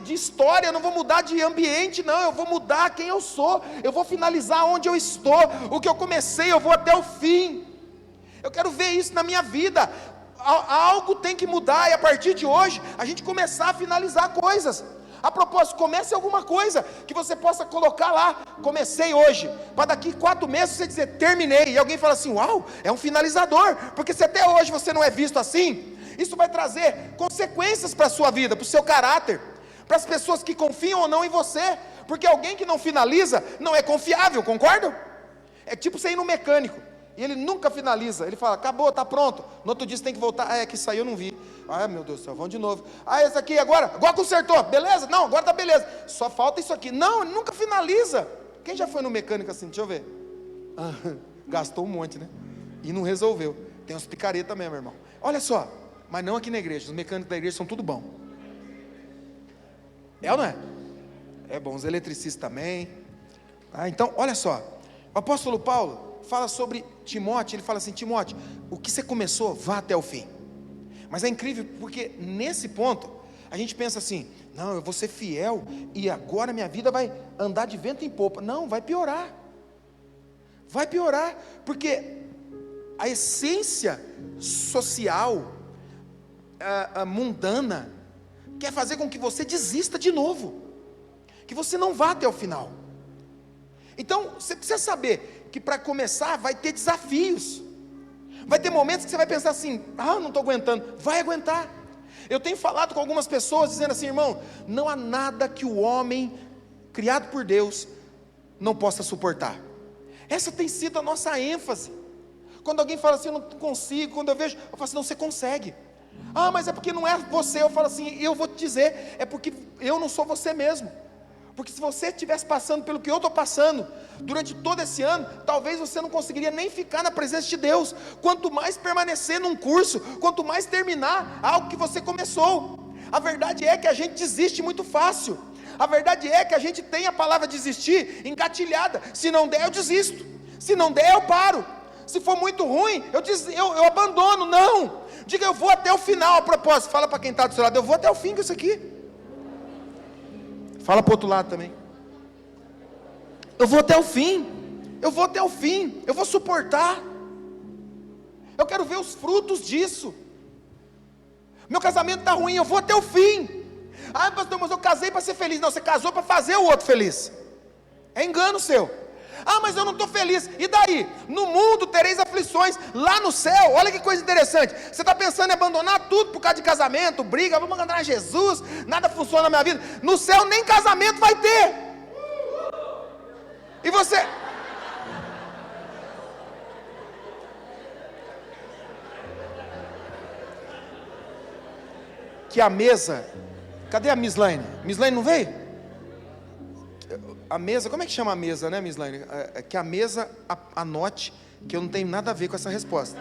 de história. Eu não vou mudar de ambiente, não. Eu vou mudar quem eu sou. Eu vou finalizar onde eu estou. O que eu comecei, eu vou até o fim. Eu quero ver isso na minha vida. Algo tem que mudar. E a partir de hoje, a gente começar a finalizar coisas. A propósito, comece alguma coisa que você possa colocar lá, comecei hoje, para daqui 4 meses você dizer, terminei, e alguém fala assim, uau, é um finalizador, porque se até hoje você não é visto assim, isso vai trazer consequências para a sua vida, para o seu caráter, para as pessoas que confiam ou não em você, porque alguém que não finaliza, não é confiável, concordam? É tipo você ir no mecânico, e ele nunca finaliza, ele fala, acabou, está pronto, no outro dia você tem que voltar, que saiu eu não vi, meu Deus do céu, vamos de novo, esse aqui agora consertou, beleza? Não, agora está beleza, só falta isso aqui, não, ele nunca finaliza. Quem já foi no mecânico assim, deixa eu ver, gastou um monte, né, e não resolveu, tem uns picareta mesmo, irmão, olha só, mas não aqui na igreja, os mecânicos da igreja são tudo bom, ou não é? É bom, os eletricistas também, então olha só, o apóstolo Paulo fala sobre Timóteo, ele fala assim, Timóteo, o que você começou, vá até o fim. Mas é incrível, porque nesse ponto, a gente pensa assim, não, eu vou ser fiel, e agora minha vida vai andar de vento em popa. Não, vai piorar, porque a essência social, mundana, quer fazer com que você desista de novo, que você não vá até o final. Então, você precisa saber que para começar vai ter desafios, vai ter momentos que você vai pensar assim, não estou aguentando, vai aguentar. Eu tenho falado com algumas pessoas dizendo assim, irmão, não há nada que o homem criado por Deus não possa suportar. Essa tem sido a nossa ênfase. Quando alguém fala assim, eu não consigo, quando eu vejo, eu falo assim, não, você consegue. Mas é porque não é você, eu falo assim, eu vou te dizer, é porque eu não sou você mesmo. Porque se você estivesse passando pelo que eu estou passando, durante todo esse ano, talvez você não conseguiria nem ficar na presença de Deus, quanto mais permanecer num curso, quanto mais terminar algo que você começou. A verdade é que a gente desiste muito fácil, a verdade é que a gente tem a palavra desistir engatilhada, se não der eu desisto, se não der eu paro, se for muito ruim, eu abandono, não, diga eu vou até o final. A propósito, fala para quem está do seu lado, eu vou até o fim com isso aqui. Fala para o outro lado também. Eu vou até o fim, eu vou suportar, eu quero ver os frutos disso. Meu casamento está ruim, eu vou até o fim. Pastor, mas eu casei para ser feliz. Não, você casou para fazer o outro feliz, é engano seu. Mas eu não estou feliz, e daí? No mundo tereis aflições, lá no céu, olha que coisa interessante, você está pensando em abandonar tudo por causa de casamento, briga, vamos abandonar Jesus, nada funciona na minha vida, no céu nem casamento vai ter, e você... Que a mesa, cadê a Mislaine? Mislaine não veio? A mesa, como é que chama a mesa, né, Mislaine? Que a mesa anote que eu não tenho nada a ver com essa resposta.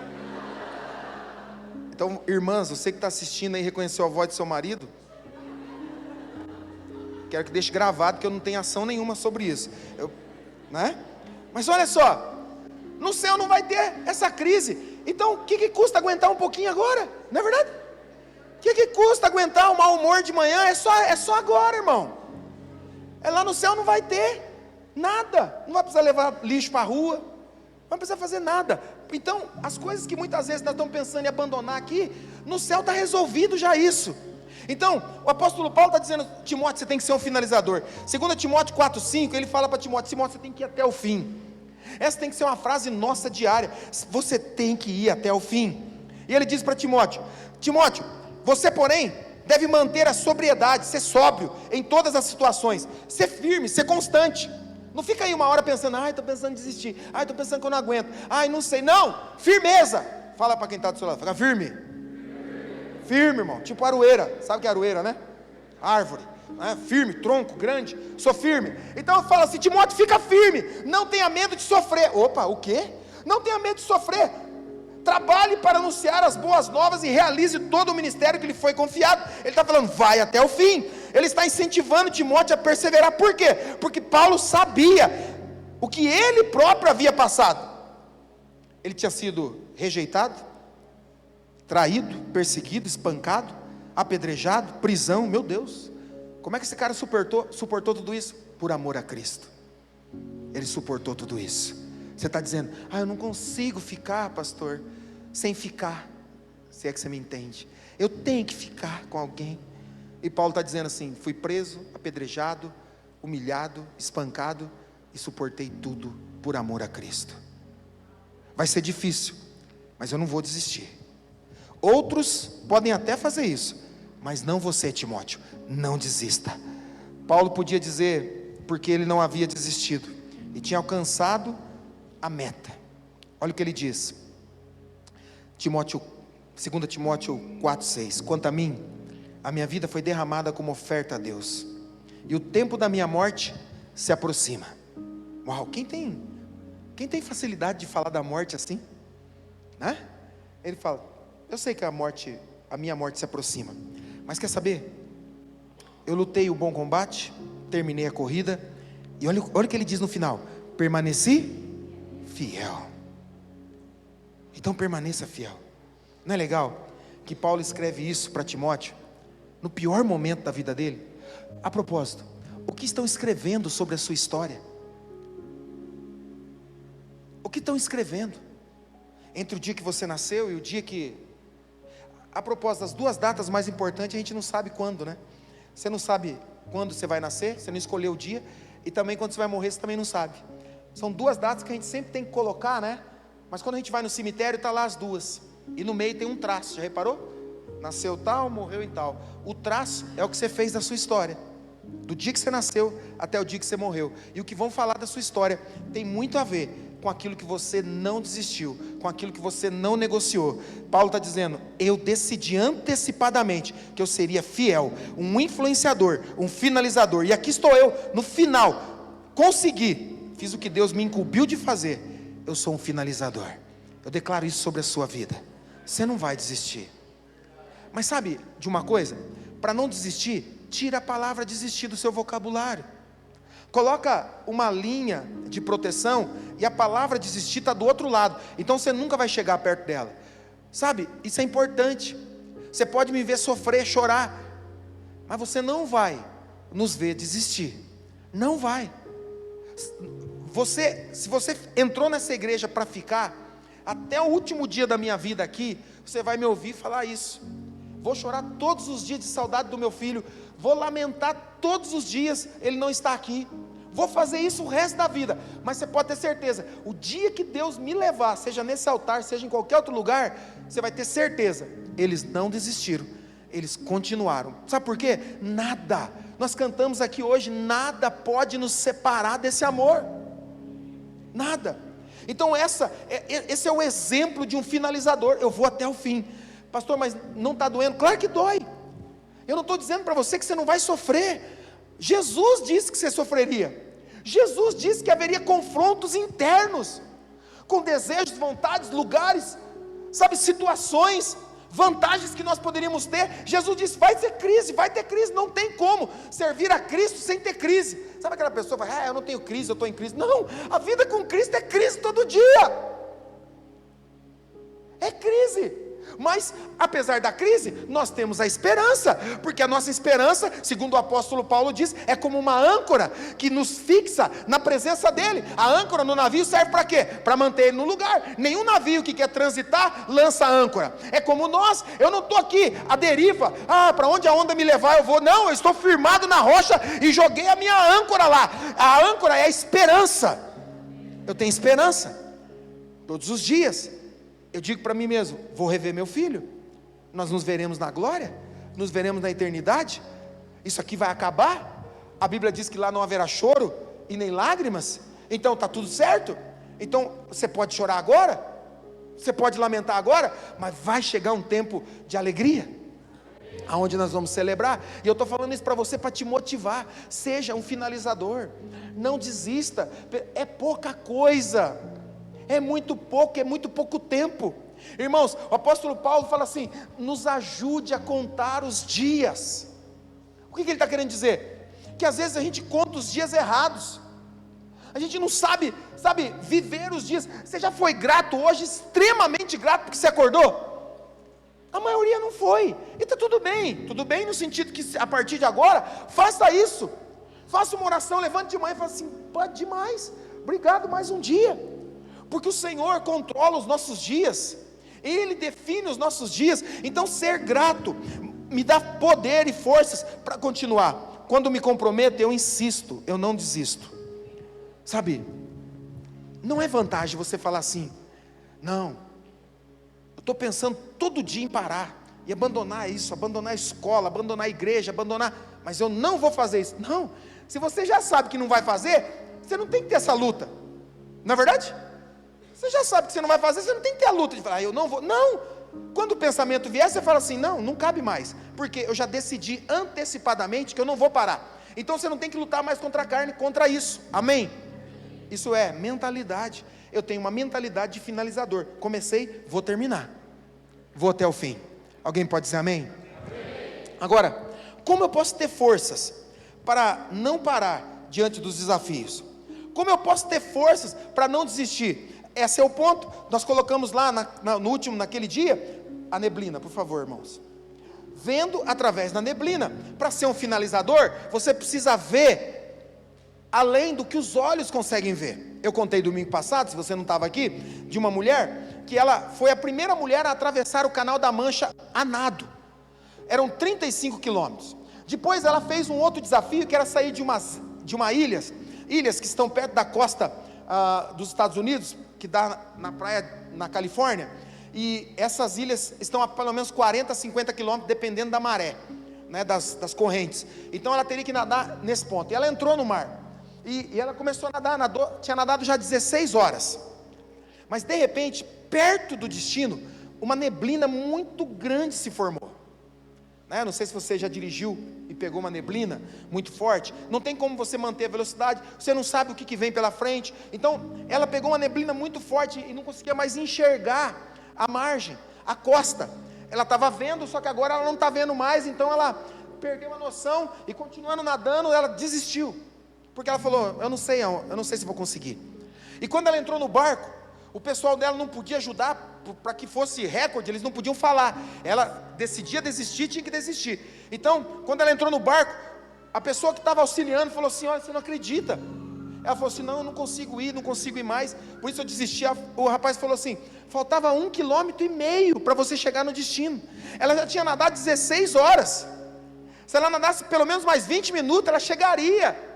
Então, irmãs, você que está assistindo aí, reconheceu a voz do seu marido, quero que deixe gravado que eu não tenho ação nenhuma sobre isso, né? Mas olha só, no céu não vai ter essa crise, então o que custa aguentar um pouquinho agora, não é verdade? O que custa aguentar o mau humor de manhã? É só agora, irmão. Lá no céu não vai ter nada, não vai precisar levar lixo para a rua, não vai precisar fazer nada. Então, as coisas que muitas vezes nós estamos pensando em abandonar aqui, no céu está resolvido já isso. Então, o apóstolo Paulo está dizendo: Timóteo, você tem que ser um finalizador. 2 Timóteo 4,5, ele fala para Timóteo: Timóteo, você tem que ir até o fim. Essa tem que ser uma frase nossa diária: você tem que ir até o fim. E ele diz para Timóteo: Timóteo, você porém deve manter a sobriedade, ser sóbrio em todas as situações, ser firme, ser constante. Não fica aí uma hora pensando: ai, estou pensando em desistir, ai, estou pensando que eu não aguento, ai, não sei. Não, firmeza. Fala para quem está do seu lado, fica firme. Firme, irmão, tipo aroeira. Sabe o que é aroeira, né? Árvore, né? Firme, tronco grande, sou firme. Então eu falo assim: Timóteo, fica firme, não tenha medo de sofrer. Opa, o quê? Não tenha medo de sofrer. Trabalhe para anunciar as boas novas e realize todo o ministério que lhe foi confiado. Ele está falando: vai até o fim. Ele está incentivando Timóteo a perseverar. Por quê? Porque Paulo sabia o que ele próprio havia passado. Ele tinha sido rejeitado, traído, perseguido, espancado, apedrejado, prisão. Meu Deus, como é que esse cara suportou tudo isso? Por amor a Cristo. Ele suportou tudo isso. Você está dizendo: ah, eu não consigo ficar, pastor, sem ficar. Se é que você me entende, eu tenho que ficar com alguém. E Paulo está dizendo assim: fui preso, apedrejado, humilhado, espancado, e suportei tudo por amor a Cristo. Vai ser difícil, mas eu não vou desistir. Outros podem até fazer isso, mas não você, Timóteo, não desista. Paulo podia dizer, porque ele não havia desistido e tinha alcançado a meta. Olha o que ele diz, 2 Timóteo 4,6: quanto a mim, a minha vida foi derramada como oferta a Deus, e o tempo da minha morte se aproxima. Uau, quem tem facilidade de falar da morte assim? Né? Ele fala: eu sei que a minha morte se aproxima, mas quer saber? Eu lutei o bom combate, terminei a corrida, e olha o que ele diz no final: permaneci fiel. Então permaneça fiel. Não é legal que Paulo escreve isso para Timóteo no pior momento da vida dele? A propósito, o que estão escrevendo sobre a sua história? O que estão escrevendo entre o dia que você nasceu e o dia que... A propósito, as duas datas mais importantes a gente não sabe quando, né? Você não sabe quando você vai nascer, você não escolheu o dia, e também quando você vai morrer, você também não sabe. São duas datas que a gente sempre tem que colocar, né? Mas quando a gente vai no cemitério, está lá as duas, e no meio tem um traço, já reparou? Nasceu tal, morreu em tal. O traço é o que você fez da sua história, do dia que você nasceu até o dia que você morreu. E o que vão falar da sua história tem muito a ver com aquilo que você não desistiu, com aquilo que você não negociou. Paulo está dizendo: eu decidi antecipadamente que eu seria fiel, um influenciador, um finalizador, e aqui estou eu, no final, consegui, fiz o que Deus me incumbiu de fazer, eu sou um finalizador. Eu declaro isso sobre a sua vida, você não vai desistir. Mas sabe de uma coisa? Para não desistir, tira a palavra desistir do seu vocabulário. Coloca uma linha de proteção e a palavra desistir está do outro lado. Então você nunca vai chegar perto dela. Sabe, isso é importante. Você pode me ver sofrer, chorar, mas você não vai nos ver desistir. Não vai. Se você entrou nessa igreja para ficar, até o último dia da minha vida aqui, você vai me ouvir falar isso. Vou chorar todos os dias de saudade do meu filho, vou lamentar todos os dias ele não está aqui, vou fazer isso o resto da vida. Mas você pode ter certeza, o dia que Deus me levar, seja nesse altar, seja em qualquer outro lugar, você vai ter certeza, eles não desistiram, eles continuaram. Sabe por quê? Nada, nós cantamos aqui hoje, nada pode nos separar desse amor, nada. Então esse é o exemplo de um finalizador. Eu vou até o fim. Pastor, mas não está doendo? Claro que dói. Eu não estou dizendo para você que você não vai sofrer. Jesus disse que você sofreria. Jesus disse que haveria confrontos internos, com desejos, vontades, lugares, sabe, situações, vantagens que nós poderíamos ter. Jesus disse: vai ter crise, não tem como servir a Cristo sem ter crise. Sabe aquela pessoa que fala: eu não tenho crise, eu estou em crise. Não, a vida com Cristo é crise todo dia. É crise. Mas, apesar da crise, nós temos a esperança, porque a nossa esperança, segundo o apóstolo Paulo diz, é como uma âncora que nos fixa na presença dele. A âncora no navio serve para quê? Para manter ele no lugar. Nenhum navio que quer transitar lança âncora. É como nós, eu não estou aqui à deriva, para onde a onda me levar eu vou. Não, eu estou firmado na rocha e joguei a minha âncora lá. A âncora é a esperança. Eu tenho esperança todos os dias. Eu digo para mim mesmo, vou rever meu filho, nós nos veremos na glória, nos veremos na eternidade, isso aqui vai acabar, a Bíblia diz que lá não haverá choro e nem lágrimas, então está tudo certo, então você pode chorar agora, você pode lamentar agora, mas vai chegar um tempo de alegria, aonde nós vamos celebrar, e eu estou falando isso para você, para te motivar, seja um finalizador, não desista, é pouca coisa, é muito pouco tempo. Irmãos, o apóstolo Paulo fala assim, nos ajude a contar os dias. O que ele está querendo dizer? Que às vezes a gente conta os dias errados, a gente não sabe viver os dias. Você já foi grato hoje, extremamente grato porque você acordou? A maioria não foi, e está tudo bem no sentido que a partir de agora, faça isso, faça uma oração, levante de manhã e fala assim, pode demais, obrigado mais um dia, porque o Senhor controla os nossos dias, Ele define os nossos dias, então ser grato, me dá poder e forças para continuar, quando me comprometo eu insisto, eu não desisto, sabe, não é vantagem você falar assim, não, eu estou pensando todo dia em parar, e abandonar isso, abandonar a escola, abandonar a igreja, mas eu não vou fazer isso, não, se você já sabe que não vai fazer, você não tem que ter essa luta, não é verdade? Você já sabe que você não vai fazer, você não tem que ter a luta de falar, eu não vou, não, quando o pensamento vier, você fala assim, não cabe mais, porque eu já decidi antecipadamente que eu não vou parar, então você não tem que lutar mais contra a carne, contra isso, amém? Isso é mentalidade, eu tenho uma mentalidade de finalizador, comecei, vou terminar, vou até o fim, alguém pode dizer amém? Agora, como eu posso ter forças para não parar diante dos desafios? Como eu posso ter forças para não desistir? Esse é o ponto, nós colocamos lá naquele dia, a neblina, por favor irmãos, vendo através da neblina, para ser um finalizador, você precisa ver, além do que os olhos conseguem ver, eu contei domingo passado, se você não estava aqui, de uma mulher, que ela foi a primeira mulher a atravessar o Canal da Mancha a nado, eram 35 quilômetros, depois ela fez um outro desafio, que era sair de uma ilhas que estão perto da costa dos Estados Unidos, que dá na praia, na Califórnia, e essas ilhas estão a pelo menos 40, 50 quilômetros, dependendo da maré, né, das correntes, então ela teria que nadar nesse ponto, e ela entrou no mar, e ela começou a nadar, tinha nadado já 16 horas, mas de repente, perto do destino, uma neblina muito grande se formou, né? Não sei se você já dirigiu e pegou uma neblina muito forte, não tem como você manter a velocidade, você não sabe o que vem pela frente, então ela pegou uma neblina muito forte e não conseguia mais enxergar a margem, a costa, ela estava vendo, só que agora ela não está vendo mais, então ela perdeu a noção, e continuando nadando, ela desistiu, porque ela falou, eu não sei se vou conseguir, e quando ela entrou no barco, o pessoal dela não podia ajudar, para que fosse recorde, eles não podiam falar, ela decidia desistir, tinha que desistir, então, quando ela entrou no barco, a pessoa que estava auxiliando, falou assim, olha, você não acredita, ela falou assim, não, eu não consigo ir mais, por isso eu desisti, o rapaz falou assim, faltava 1,5 km para você chegar no destino, ela já tinha nadado 16 horas, se ela nadasse pelo menos mais 20 minutos, ela chegaria,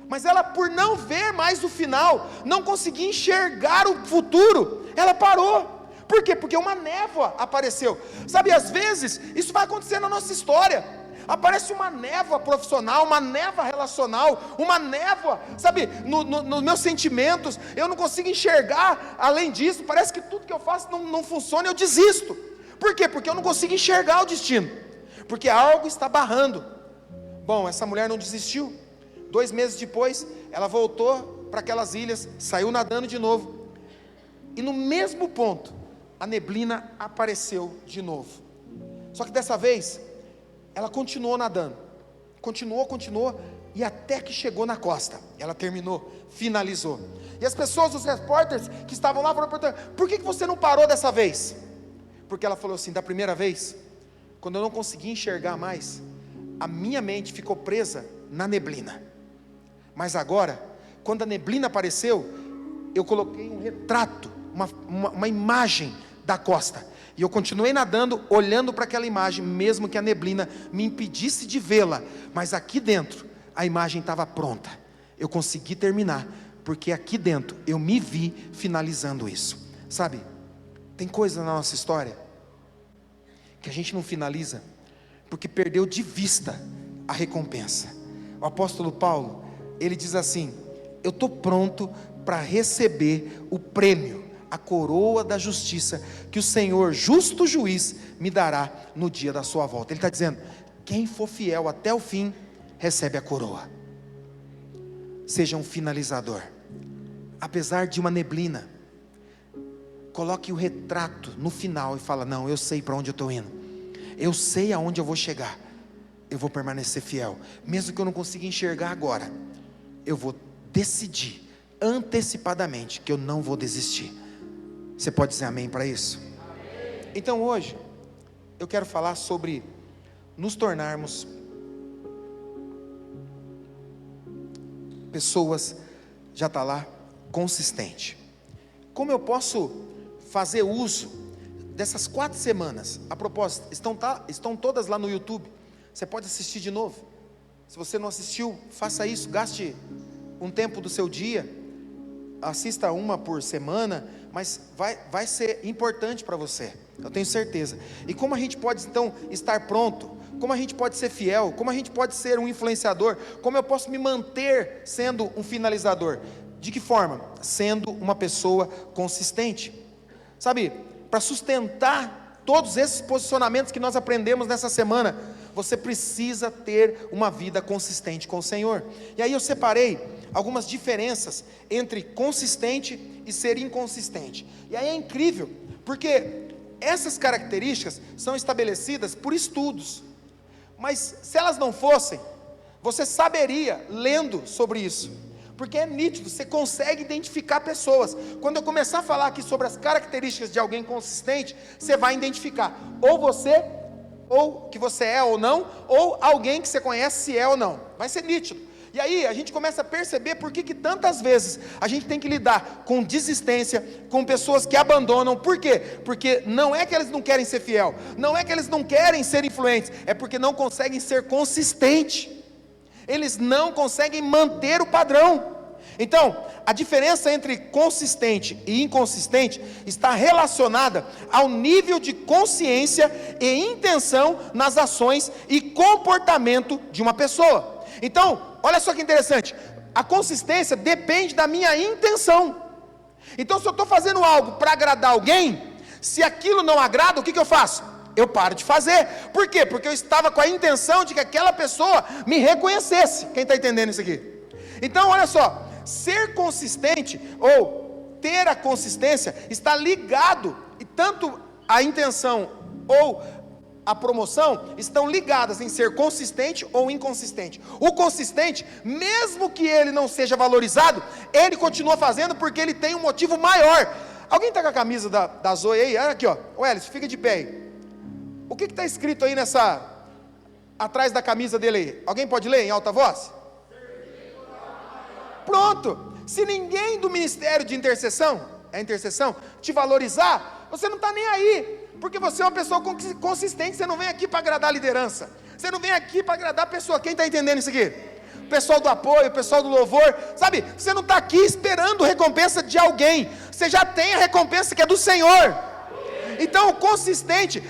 mas ela, por não ver mais o final, não conseguia enxergar o futuro, ela parou. Por quê? Porque uma névoa apareceu. Sabe, às vezes, isso vai acontecer na nossa história, aparece uma névoa profissional, uma névoa relacional, uma névoa, sabe, nos meus sentimentos, eu não consigo enxergar, além disso, parece que tudo que eu faço não funciona, eu desisto. Por quê? Porque eu não consigo enxergar o destino, porque algo está barrando. Bom, essa mulher não desistiu, 2 meses depois, ela voltou para aquelas ilhas, saiu nadando de novo, e no mesmo ponto, a neblina apareceu de novo, só que dessa vez, ela continuou nadando, continuou, e até que chegou na costa, ela terminou, finalizou, e as pessoas, os repórteres que estavam lá, falaram, por que você não parou dessa vez? porque ela falou assim: da primeira vez, quando eu não consegui enxergar mais, a minha mente ficou presa na neblina, mas agora, quando a neblina apareceu, eu coloquei um retrato, uma imagem da costa, e eu continuei nadando, olhando para aquela imagem, mesmo que a neblina me impedisse de vê-la, mas aqui dentro, a imagem estava pronta, eu consegui terminar, porque aqui dentro, eu me vi finalizando isso. Sabe, tem coisa na nossa história, que a gente não finaliza, porque perdeu de vista a recompensa. O apóstolo Paulo, ele diz assim: eu estou pronto para receber o prêmio, a coroa da justiça, que o Senhor, justo juiz, me dará no dia da sua volta. Ele está dizendo: quem for fiel até o fim, recebe a coroa. Seja um finalizador, apesar de uma neblina, coloque o retrato no final e fala: não, eu sei para onde eu estou indo, eu sei aonde eu vou chegar, eu vou permanecer fiel, mesmo que eu não consiga enxergar agora, eu vou decidir antecipadamente que eu não vou desistir. Você pode dizer amém para isso? Amém. Então hoje, eu quero falar sobre nos tornarmos pessoas, já está lá, consistente. Como eu posso fazer uso dessas 4 semanas? A propósito, estão todas lá no YouTube, você pode assistir de novo. Se você não assistiu, faça isso, gaste um tempo do seu dia, assista uma por semana, mas vai ser importante para você, eu tenho certeza. E como a gente pode então estar pronto, como a gente pode ser fiel, como a gente pode ser um influenciador, como eu posso me manter sendo um finalizador? De que forma? Sendo uma pessoa consistente. Sabe, para sustentar todos esses posicionamentos que nós aprendemos nessa semana, você precisa ter uma vida consistente com o Senhor. E aí eu separei algumas diferenças entre consistente e ser inconsistente. E aí é incrível, porque essas características são estabelecidas por estudos, mas se elas não fossem, você saberia lendo sobre isso, porque é nítido, você consegue identificar pessoas. Quando eu começar a falar aqui sobre as características de alguém consistente, você vai identificar, ou você, ou que você é ou não, ou alguém que você conhece se é ou não, vai ser nítido. E aí a gente começa a perceber por que tantas vezes a gente tem que lidar com desistência, com pessoas que abandonam. Por quê? Porque não é que eles não querem ser fiel, não é que eles não querem ser influentes, é porque não conseguem ser consistentes, eles não conseguem manter o padrão. Então, a diferença entre consistente e inconsistente está relacionada ao nível de consciência e intenção nas ações e comportamento de uma pessoa. Então, olha só que interessante, a consistência depende da minha intenção. Então, se eu estou fazendo algo para agradar alguém, se aquilo não agrada, o que eu faço? Eu paro de fazer. Por quê? Porque eu estava com a intenção de que aquela pessoa me reconhecesse. Quem está entendendo isso aqui? Então, olha só, ser consistente ou ter a consistência está ligado, e tanto a intenção ou a promoção estão ligadas em ser consistente ou inconsistente. O consistente, mesmo que ele não seja valorizado, ele continua fazendo porque ele tem um motivo maior. Alguém está com a camisa da Zoe aí? Aqui, ó. Welles, fica de pé aí. O que está escrito aí atrás da camisa dele aí? Alguém pode ler em alta voz? Pronto. Se ninguém do ministério de intercessão, te valorizar, você não está nem aí, porque você é uma pessoa consistente. Você não vem aqui para agradar a liderança, você não vem aqui para agradar a pessoa. Quem está entendendo isso aqui? O pessoal do apoio, o pessoal do louvor, sabe, você não está aqui esperando recompensa de alguém, você já tem a recompensa que é do Senhor. Então o consistente,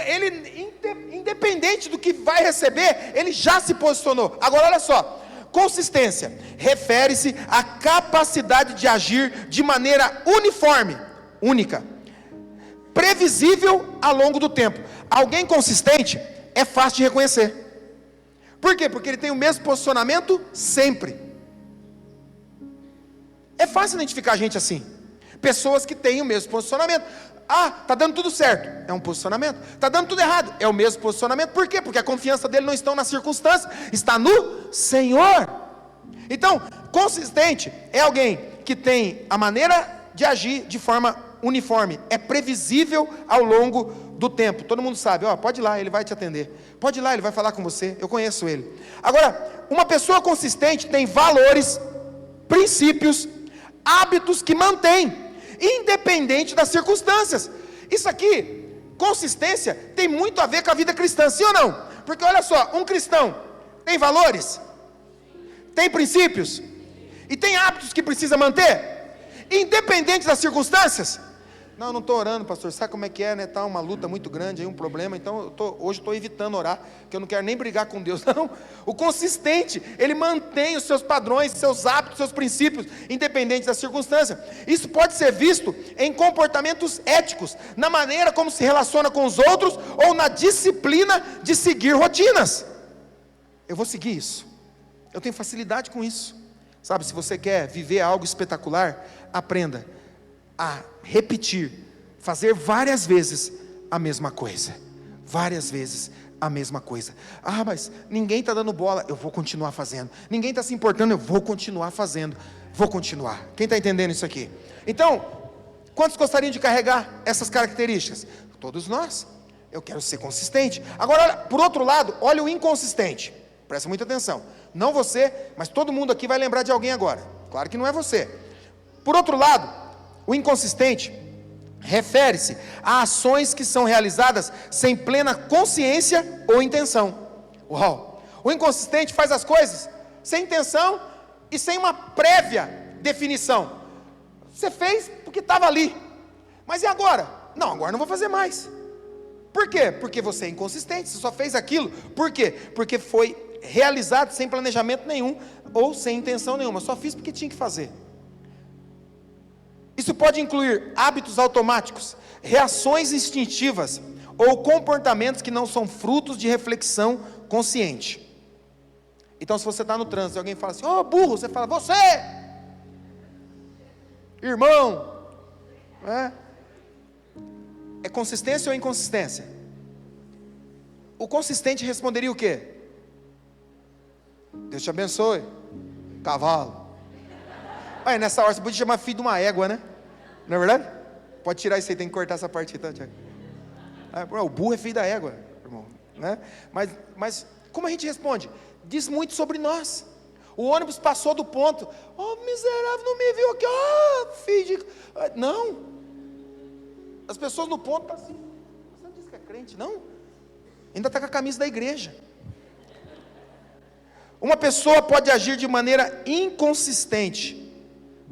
ele independente do que vai receber, ele já se posicionou. Agora olha só, consistência refere-se à capacidade de agir de maneira uniforme, única, previsível ao longo do tempo. Alguém consistente é fácil de reconhecer. Por quê? Porque ele tem o mesmo posicionamento sempre. É fácil identificar gente assim, pessoas que têm o mesmo posicionamento. Ah, está dando tudo certo, é um posicionamento. Está dando tudo errado, é o mesmo posicionamento. Por quê? Porque a confiança dele não está nas circunstâncias, está no Senhor. Então, consistente é alguém que tem a maneira de agir de forma uniforme, é previsível ao longo do tempo. Todo mundo sabe, pode ir lá, ele vai te atender. Pode ir lá, ele vai falar com você, eu conheço ele. Agora, uma pessoa consistente tem valores, princípios, hábitos que mantém, independente das circunstâncias. Isso aqui, consistência, tem muito a ver com a vida cristã, sim ou não? Porque olha só, um cristão tem valores, tem princípios, e tem hábitos que precisa manter, independente das circunstâncias. Não estou orando, pastor, sabe como é que é, né? Está uma luta muito grande, aí um problema, então hoje estou evitando orar, porque eu não quero nem brigar com Deus. Não, o consistente, ele mantém os seus padrões, seus hábitos, seus princípios, independente da circunstância. Isso pode ser visto em comportamentos éticos, na maneira como se relaciona com os outros, ou na disciplina de seguir rotinas. Eu vou seguir isso, eu tenho facilidade com isso. Sabe, se você quer viver algo espetacular, aprenda a repetir, fazer várias vezes a mesma coisa. Várias vezes a mesma coisa. Mas ninguém está dando bola, eu vou continuar fazendo. Ninguém está se importando, eu vou continuar fazendo. Vou continuar. Quem está entendendo isso aqui? Então, quantos gostariam de carregar essas características? Todos nós. Eu quero ser consistente. Agora, olha, por outro lado, olha o inconsistente. Presta muita atenção. Não você, mas todo mundo aqui vai lembrar de alguém agora. Claro que não é você. Por outro lado, o inconsistente refere-se a ações que são realizadas sem plena consciência ou intenção. Uau! O inconsistente faz as coisas sem intenção e sem uma prévia definição. Você fez porque estava ali. Mas e agora? Não, agora não vou fazer mais. Por quê? Porque você é inconsistente, você só fez aquilo. Por quê? Porque foi realizado sem planejamento nenhum ou sem intenção nenhuma. Só fiz porque tinha que fazer. Isso pode incluir hábitos automáticos, reações instintivas ou comportamentos que não são frutos de reflexão consciente. Então, se você está no trânsito e alguém fala assim, burro, você fala, você, irmão, é consistência ou inconsistência? O consistente responderia o quê? Deus te abençoe, cavalo. Nessa hora você podia chamar filho de uma égua, né? Não é verdade? Pode tirar isso aí, tem que cortar essa parte aí, tá, Tiago? O burro é filho da égua, irmão, né? Mas como a gente responde? Diz muito sobre nós. O ônibus passou do ponto. Miserável, não me viu aqui. Filho de... Não. As pessoas no ponto estão assim. Você não diz que é crente, não? Ainda está com a camisa da igreja. Uma pessoa pode agir de maneira inconsistente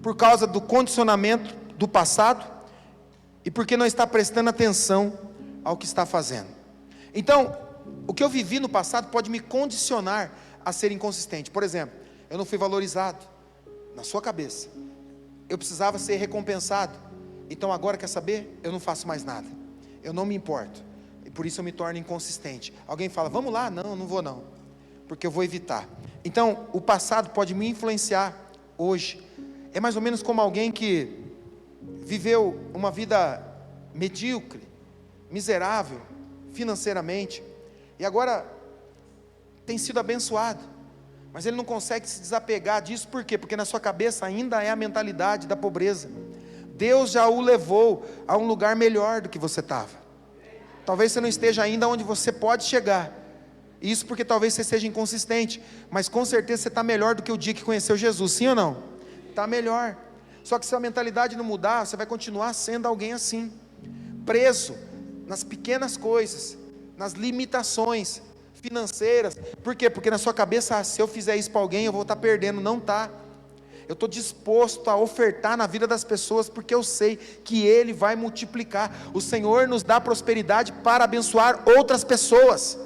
por causa do condicionamento do passado e porque não está prestando atenção ao que está fazendo. Então, o que eu vivi no passado pode me condicionar a ser inconsistente. Por exemplo, eu não fui valorizado na sua cabeça. Eu precisava ser recompensado. Então agora, quer saber? Eu não faço mais nada. Eu não me importo. E por isso eu me torno inconsistente. Alguém fala, vamos lá? Não, não vou não. Porque eu vou evitar. Então, o passado pode me influenciar hoje. É mais ou menos como alguém que viveu uma vida medíocre, miserável, financeiramente, e agora tem sido abençoado, mas ele não consegue se desapegar disso. Por quê? Porque na sua cabeça ainda é a mentalidade da pobreza. Deus já o levou a um lugar melhor do que você estava. Talvez você não esteja ainda onde você pode chegar, isso porque talvez você seja inconsistente, mas com certeza você está melhor do que o dia que conheceu Jesus, sim ou não? Está melhor. Só que se a mentalidade não mudar, você vai continuar sendo alguém assim, preso nas pequenas coisas, nas limitações financeiras. Por quê? Porque na sua cabeça, se eu fizer isso para alguém, eu vou estar perdendo. Não está. Eu estou disposto a ofertar na vida das pessoas, porque eu sei que Ele vai multiplicar. O Senhor nos dá prosperidade para abençoar outras pessoas.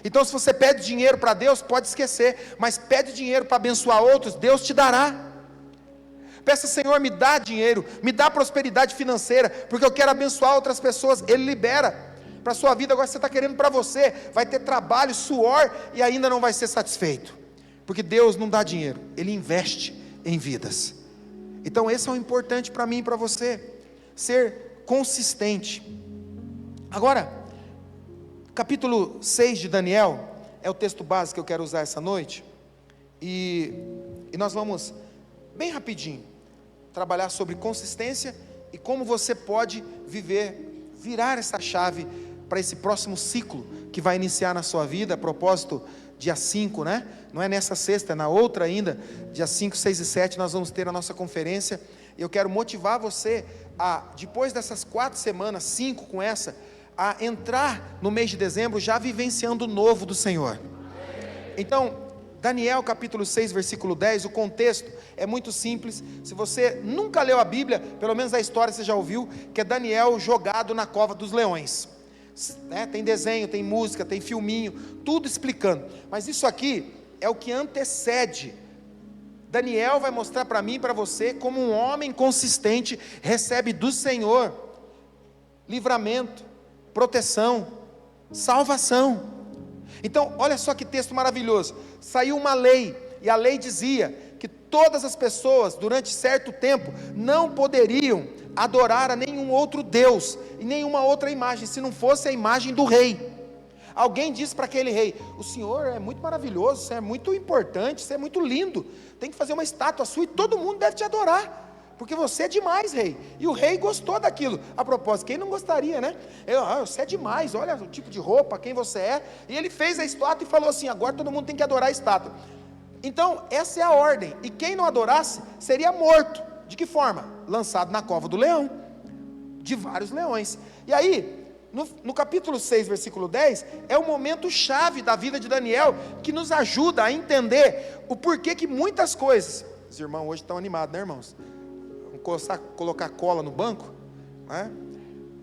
Então, se você pede dinheiro para Deus, pode esquecer, mas pede dinheiro para abençoar outros, Deus te dará. Peça, Senhor, me dá dinheiro, me dá prosperidade financeira, porque eu quero abençoar outras pessoas. Ele libera para a sua vida. Agora você está querendo para você, vai ter trabalho, suor, e ainda não vai ser satisfeito, porque Deus não dá dinheiro, Ele investe em vidas. Então esse é o importante para mim e para você, ser consistente. Agora, capítulo 6 de Daniel, é o texto base que eu quero usar essa noite, e nós vamos, bem rapidinho, trabalhar sobre consistência e como você pode virar essa chave para esse próximo ciclo que vai iniciar na sua vida. A propósito, dia 5, né? Não é nessa sexta, é na outra ainda, dia 5, 6 e 7, nós vamos ter a nossa conferência. Eu quero motivar você a, depois dessas 4 semanas, 5 com essa, a entrar no mês de dezembro já vivenciando o novo do Senhor. Então, Daniel capítulo 6, versículo 10, o contexto é muito simples. Se você nunca leu a Bíblia, pelo menos a história você já ouviu, que é Daniel jogado na cova dos leões, né? Tem desenho, tem música, tem filminho, tudo explicando, mas isso aqui é o que antecede. Daniel vai mostrar para mim e para você como um homem consistente recebe do Senhor livramento, proteção, salvação. Então, olha só que texto maravilhoso. Saiu uma lei, e a lei dizia que todas as pessoas, durante certo tempo, não poderiam adorar a nenhum outro Deus, e nenhuma outra imagem, se não fosse a imagem do rei. Alguém disse para aquele rei: o senhor é muito maravilhoso, você é muito importante, você é muito lindo, tem que fazer uma estátua sua, e todo mundo deve te adorar, porque você é demais, rei. E o rei gostou daquilo. A propósito, quem não gostaria, né? Você é demais, olha o tipo de roupa, quem você é. E ele fez a estátua e falou assim: agora todo mundo tem que adorar a estátua. Então, essa é a ordem. E quem não adorasse, seria morto. De que forma? Lançado na cova do leão, de vários leões. E aí, no capítulo 6, versículo 10, é o momento chave da vida de Daniel, que nos ajuda a entender o porquê que muitas coisas... Os irmãos hoje estão animados, né, irmãos? Colocar cola no banco, né?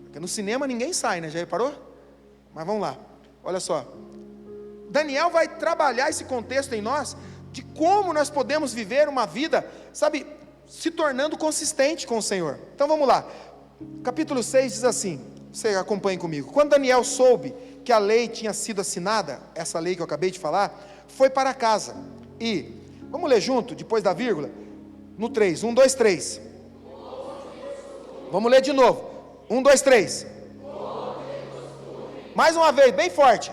Porque no cinema ninguém sai, né? Já reparou? Mas vamos lá, olha só. Daniel vai trabalhar esse contexto em nós, de como nós podemos viver uma vida, sabe, se tornando consistente com o Senhor. Então vamos lá, capítulo 6 diz assim, você acompanhe comigo. Quando Daniel soube que a lei tinha sido assinada, essa lei que eu acabei de falar, foi para casa, e, vamos ler junto, depois da vírgula, no 3, 1, 2, 3, vamos ler de novo, 1, 2, 3, mais uma vez, bem forte,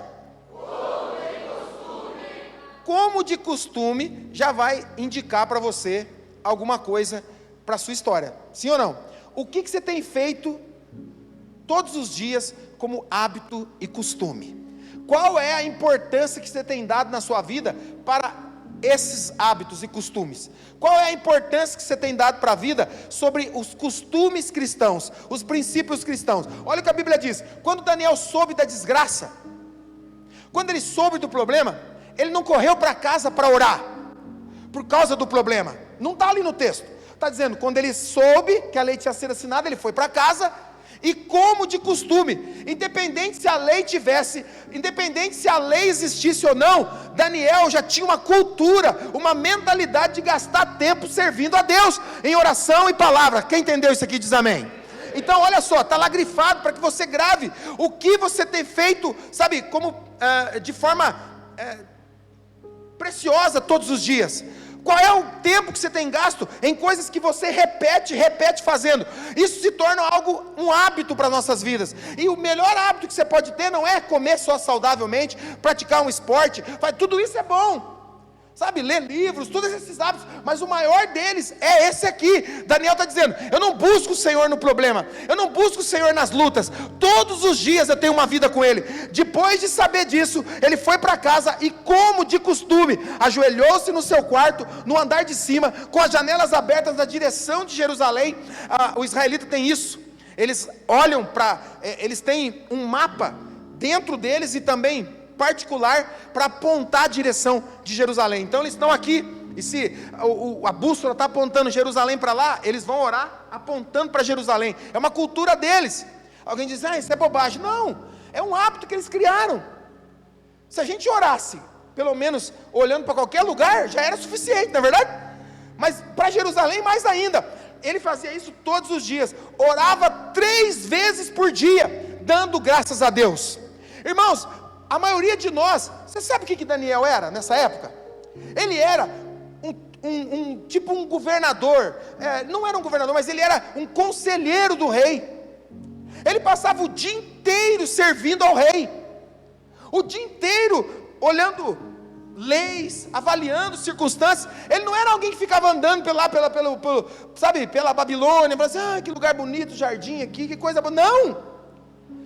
como de costume, já vai indicar para você alguma coisa para a sua história, sim ou não? O que você tem feito todos os dias como hábito e costume? Qual é a importância que você tem dado na sua vida para esses hábitos e costumes? Qual é a importância que você tem dado para a vida sobre os costumes cristãos, os princípios cristãos? Olha o que a Bíblia diz. Quando Daniel soube da desgraça, quando ele soube do problema, ele não correu para casa para orar por causa do problema. Não está ali no texto. Está dizendo, quando ele soube que a lei tinha sido assinada, ele foi para casa, e como de costume, independente se a lei tivesse, independente se a lei existisse ou não, Daniel já tinha uma cultura, uma mentalidade de gastar tempo servindo a Deus, em oração e palavra. Quem entendeu isso aqui diz amém. Então olha só, está lá grifado para que você grave o que você tem feito, sabe, como de forma preciosa todos os dias. Qual é o tempo que você tem gasto em coisas que você repete fazendo? Isso se torna algo, um hábito para nossas vidas. E o melhor hábito que você pode ter não é comer só saudavelmente, praticar um esporte, tudo isso é bom, sabe, ler livros, todos esses hábitos, mas o maior deles é esse aqui. Daniel está dizendo, eu não busco o Senhor no problema, eu não busco o Senhor nas lutas, todos os dias eu tenho uma vida com Ele. Depois de saber disso, ele foi para casa e, como de costume, ajoelhou-se no seu quarto, no andar de cima, com as janelas abertas na direção de Jerusalém. O israelita tem isso, eles olham para, eles têm um mapa dentro deles e também particular para apontar a direção de Jerusalém. Então eles estão aqui, e se a bússola está apontando Jerusalém para lá, eles vão orar apontando para Jerusalém. É uma cultura deles. Alguém diz, isso é bobagem. Não, é um hábito que eles criaram. Se a gente orasse, pelo menos olhando para qualquer lugar, já era suficiente, não é verdade? Mas para Jerusalém mais ainda. Ele fazia isso todos os dias, orava 3 vezes por dia, dando graças a Deus. Irmãos, a maioria de nós, você sabe o que Daniel era nessa época? Ele era tipo um governador, não era um governador, mas ele era um conselheiro do rei. Ele passava o dia inteiro servindo ao rei, o dia inteiro olhando leis, avaliando circunstâncias. Ele não era alguém que ficava andando pela Babilônia, falando assim, que lugar bonito, jardim aqui, que coisa boa. Não!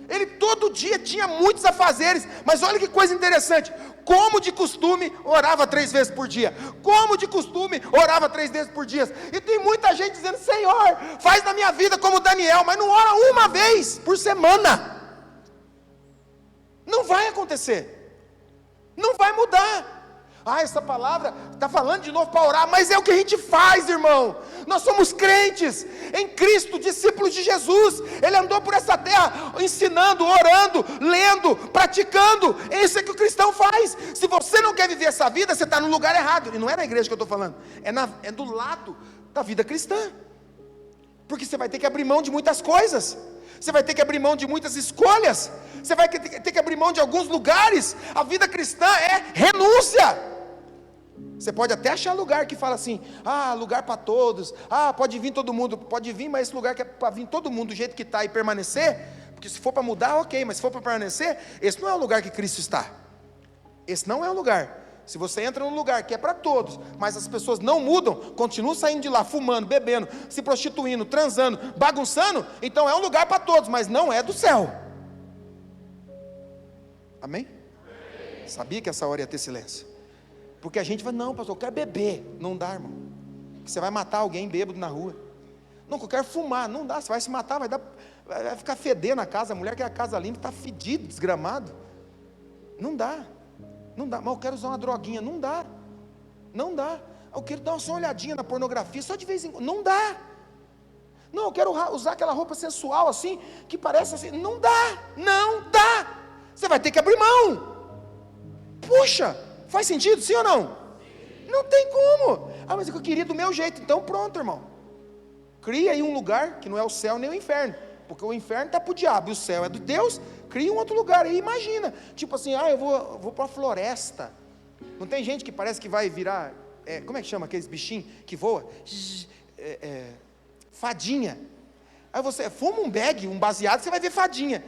Ele todo dia tinha muitos afazeres, mas olha que coisa interessante, como de costume, orava 3 vezes por dia, como de costume, orava 3 vezes por dia, e tem muita gente dizendo, Senhor, faz na minha vida como Daniel, mas não ora uma vez por semana, não vai acontecer, não vai mudar. Essa palavra está falando de novo para orar, mas é o que a gente faz, irmão. Nós somos crentes em Cristo, discípulos de Jesus. Ele andou por essa terra ensinando, orando, lendo, praticando. Isso é que o cristão faz. Se você não quer viver essa vida, você está no lugar errado. E não é na igreja que eu estou falando, é do lado da vida cristã, porque você vai ter que abrir mão de muitas coisas. Você vai ter que abrir mão de muitas escolhas. Você vai ter que abrir mão de alguns lugares. A vida cristã é renúncia. Você pode até achar lugar que fala assim, lugar para todos, pode vir todo mundo, pode vir, mas esse lugar que é para vir todo mundo do jeito que está e permanecer, porque se for para mudar, ok, mas se for para permanecer, esse não é o lugar que Cristo está. Esse não é o lugar. Se você entra num lugar que é para todos, mas as pessoas não mudam, continuam saindo de lá, fumando, bebendo, se prostituindo, transando, bagunçando, então é um lugar para todos, mas não é do céu. Amém? Sabia que essa hora ia ter silêncio? Porque a gente fala, não pastor, eu quero beber. Não dá, irmão, você vai matar alguém bêbado na rua. Não, eu quero fumar. Não dá, você vai se matar, vai ficar fedendo a casa. A mulher que é a casa limpa está fedido, desgramado. Não dá, mas eu quero usar uma droguinha. Não dá, eu quero dar só uma olhadinha na pornografia, só de vez em quando. Não dá. Não, eu quero usar aquela roupa sensual assim, que parece assim. Não dá. Você vai ter que abrir mão. Puxa, faz sentido, sim ou não? Não tem como. Mas eu queria do meu jeito. Então pronto, irmão, cria aí um lugar que não é o céu nem o inferno, porque o inferno está para o diabo e o céu é de Deus. Cria um outro lugar aí, imagina, tipo assim, eu vou para a floresta. Não tem gente que parece que vai virar, como é que chama aqueles bichinhos que voa? Fadinha. Aí você fuma um bag, um baseado, você vai ver fadinha.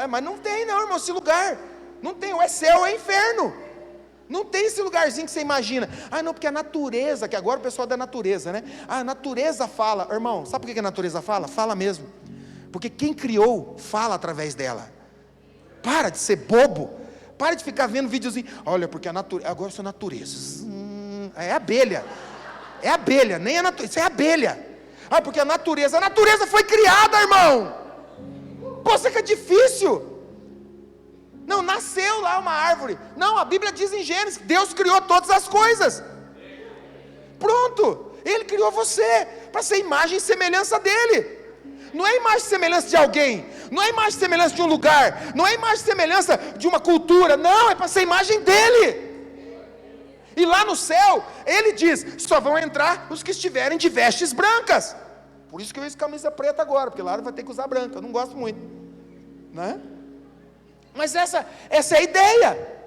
Mas não tem não, irmão, esse lugar não tem, ou é céu ou é inferno. Não tem esse lugarzinho que você imagina. Não, porque a natureza, que agora o pessoal da natureza, né? A natureza fala. Irmão, sabe por que a natureza fala? Fala mesmo. Porque quem criou, fala através dela. Para de ser bobo. Para de ficar vendo videozinho. Olha, porque a natureza, agora eu sou natureza. É abelha. É abelha, nem a natureza, isso é abelha. Porque a natureza foi criada, irmão. Pô, você que é difícil. Não, nasceu lá uma árvore. Não, a Bíblia diz em Gênesis, Deus criou todas as coisas. Pronto, Ele criou você, para ser imagem e semelhança dEle. Não é imagem e semelhança de alguém, não é imagem e semelhança de um lugar, não é imagem e semelhança de uma cultura, não, é para ser imagem dEle. E lá no céu, Ele diz, só vão entrar os que estiverem de vestes brancas. Por isso que eu uso camisa preta agora, porque lá vai ter que usar branca, eu não gosto muito, né? Mas essa é a ideia.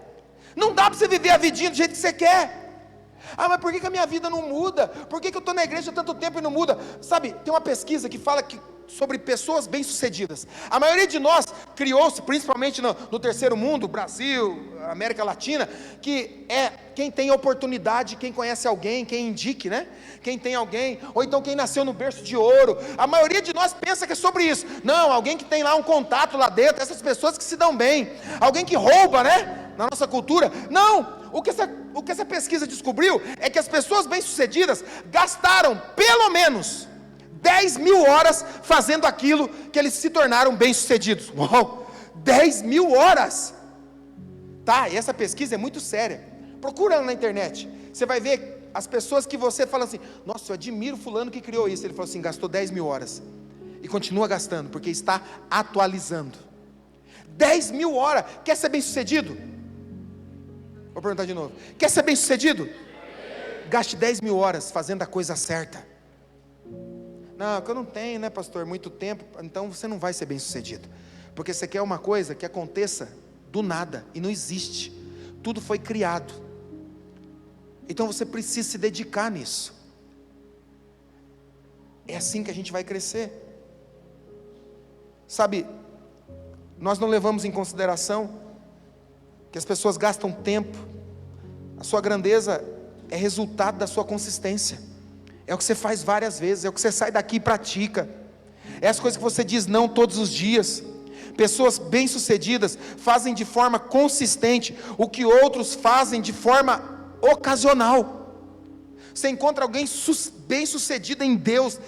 Não dá para você viver a vidinha do jeito que você quer. Mas por que a minha vida não muda? Por que eu estou na igreja há tanto tempo e não muda? Sabe, tem uma pesquisa que fala sobre pessoas bem-sucedidas. A maioria de nós criou-se, principalmente no terceiro mundo, Brasil, América Latina, que é quem tem oportunidade, quem conhece alguém, quem indique, né? Quem tem alguém, ou então quem nasceu no berço de ouro. A maioria de nós pensa que é sobre isso. Não, alguém que tem lá um contato lá dentro, essas pessoas que se dão bem. Alguém que rouba, né? Na nossa cultura. Não, o que essa pesquisa descobriu é que as pessoas bem-sucedidas gastaram pelo menos 10.000 horas fazendo aquilo que eles se tornaram bem-sucedidos. Uau, 10.000 horas! Tá, e essa pesquisa é muito séria. Procura ela na internet, você vai ver as pessoas que você fala assim, nossa, eu admiro fulano que criou isso. Ele falou assim, gastou 10.000 horas, e continua gastando, porque está atualizando. 10.000 horas, quer ser bem-sucedido? Vou perguntar de novo, quer ser bem-sucedido? Gaste 10.000 horas fazendo a coisa certa. Não, que eu não tenho, né, pastor, muito tempo. Então você não vai ser bem-sucedido, porque você quer uma coisa que aconteça do nada, e não existe. Tudo foi criado. Então você precisa se dedicar nisso. É assim que a gente vai crescer. Sabe, nós não levamos em consideração que as pessoas gastam tempo, A sua grandeza é resultado da sua consistência. É o que você faz várias vezes, é o que você sai daqui e pratica. É as coisas que você diz não todos os dias. Pessoas bem-sucedidas fazem de forma consistente o que outros fazem de forma ocasional. Você encontra alguém bem-sucedido em Deus,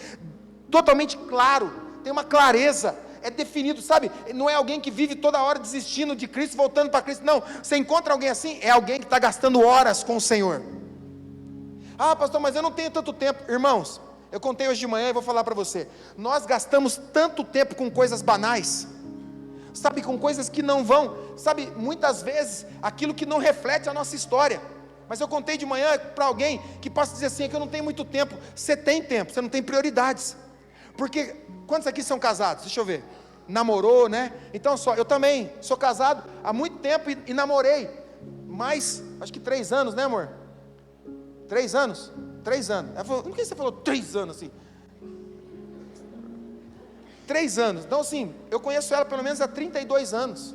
totalmente claro, tem uma clareza, é definido, sabe? Não é alguém que vive toda hora desistindo de Cristo, voltando para Cristo, não. Você encontra alguém assim, é alguém que está gastando horas com o Senhor. Ah, pastor, mas eu não tenho tanto tempo. Irmãos, eu contei hoje de manhã e vou falar para você. Nós gastamos tanto tempo com coisas banais, sabe, com coisas que não vão, sabe, muitas vezes, aquilo que não reflete a nossa história. Mas eu contei de manhã para alguém que possa dizer assim, é que eu não tenho muito tempo. Você tem tempo, você não tem prioridades. Porque, quantos aqui são casados? Deixa eu ver. Namorou, né? Então só, eu também sou casado há muito tempo e namorei. Mas, acho que 3 anos, né, amor? 3 anos? 3 anos. Ela falou, por que você falou 3 anos assim? 3 anos. Então assim, eu conheço ela pelo menos há 32 anos.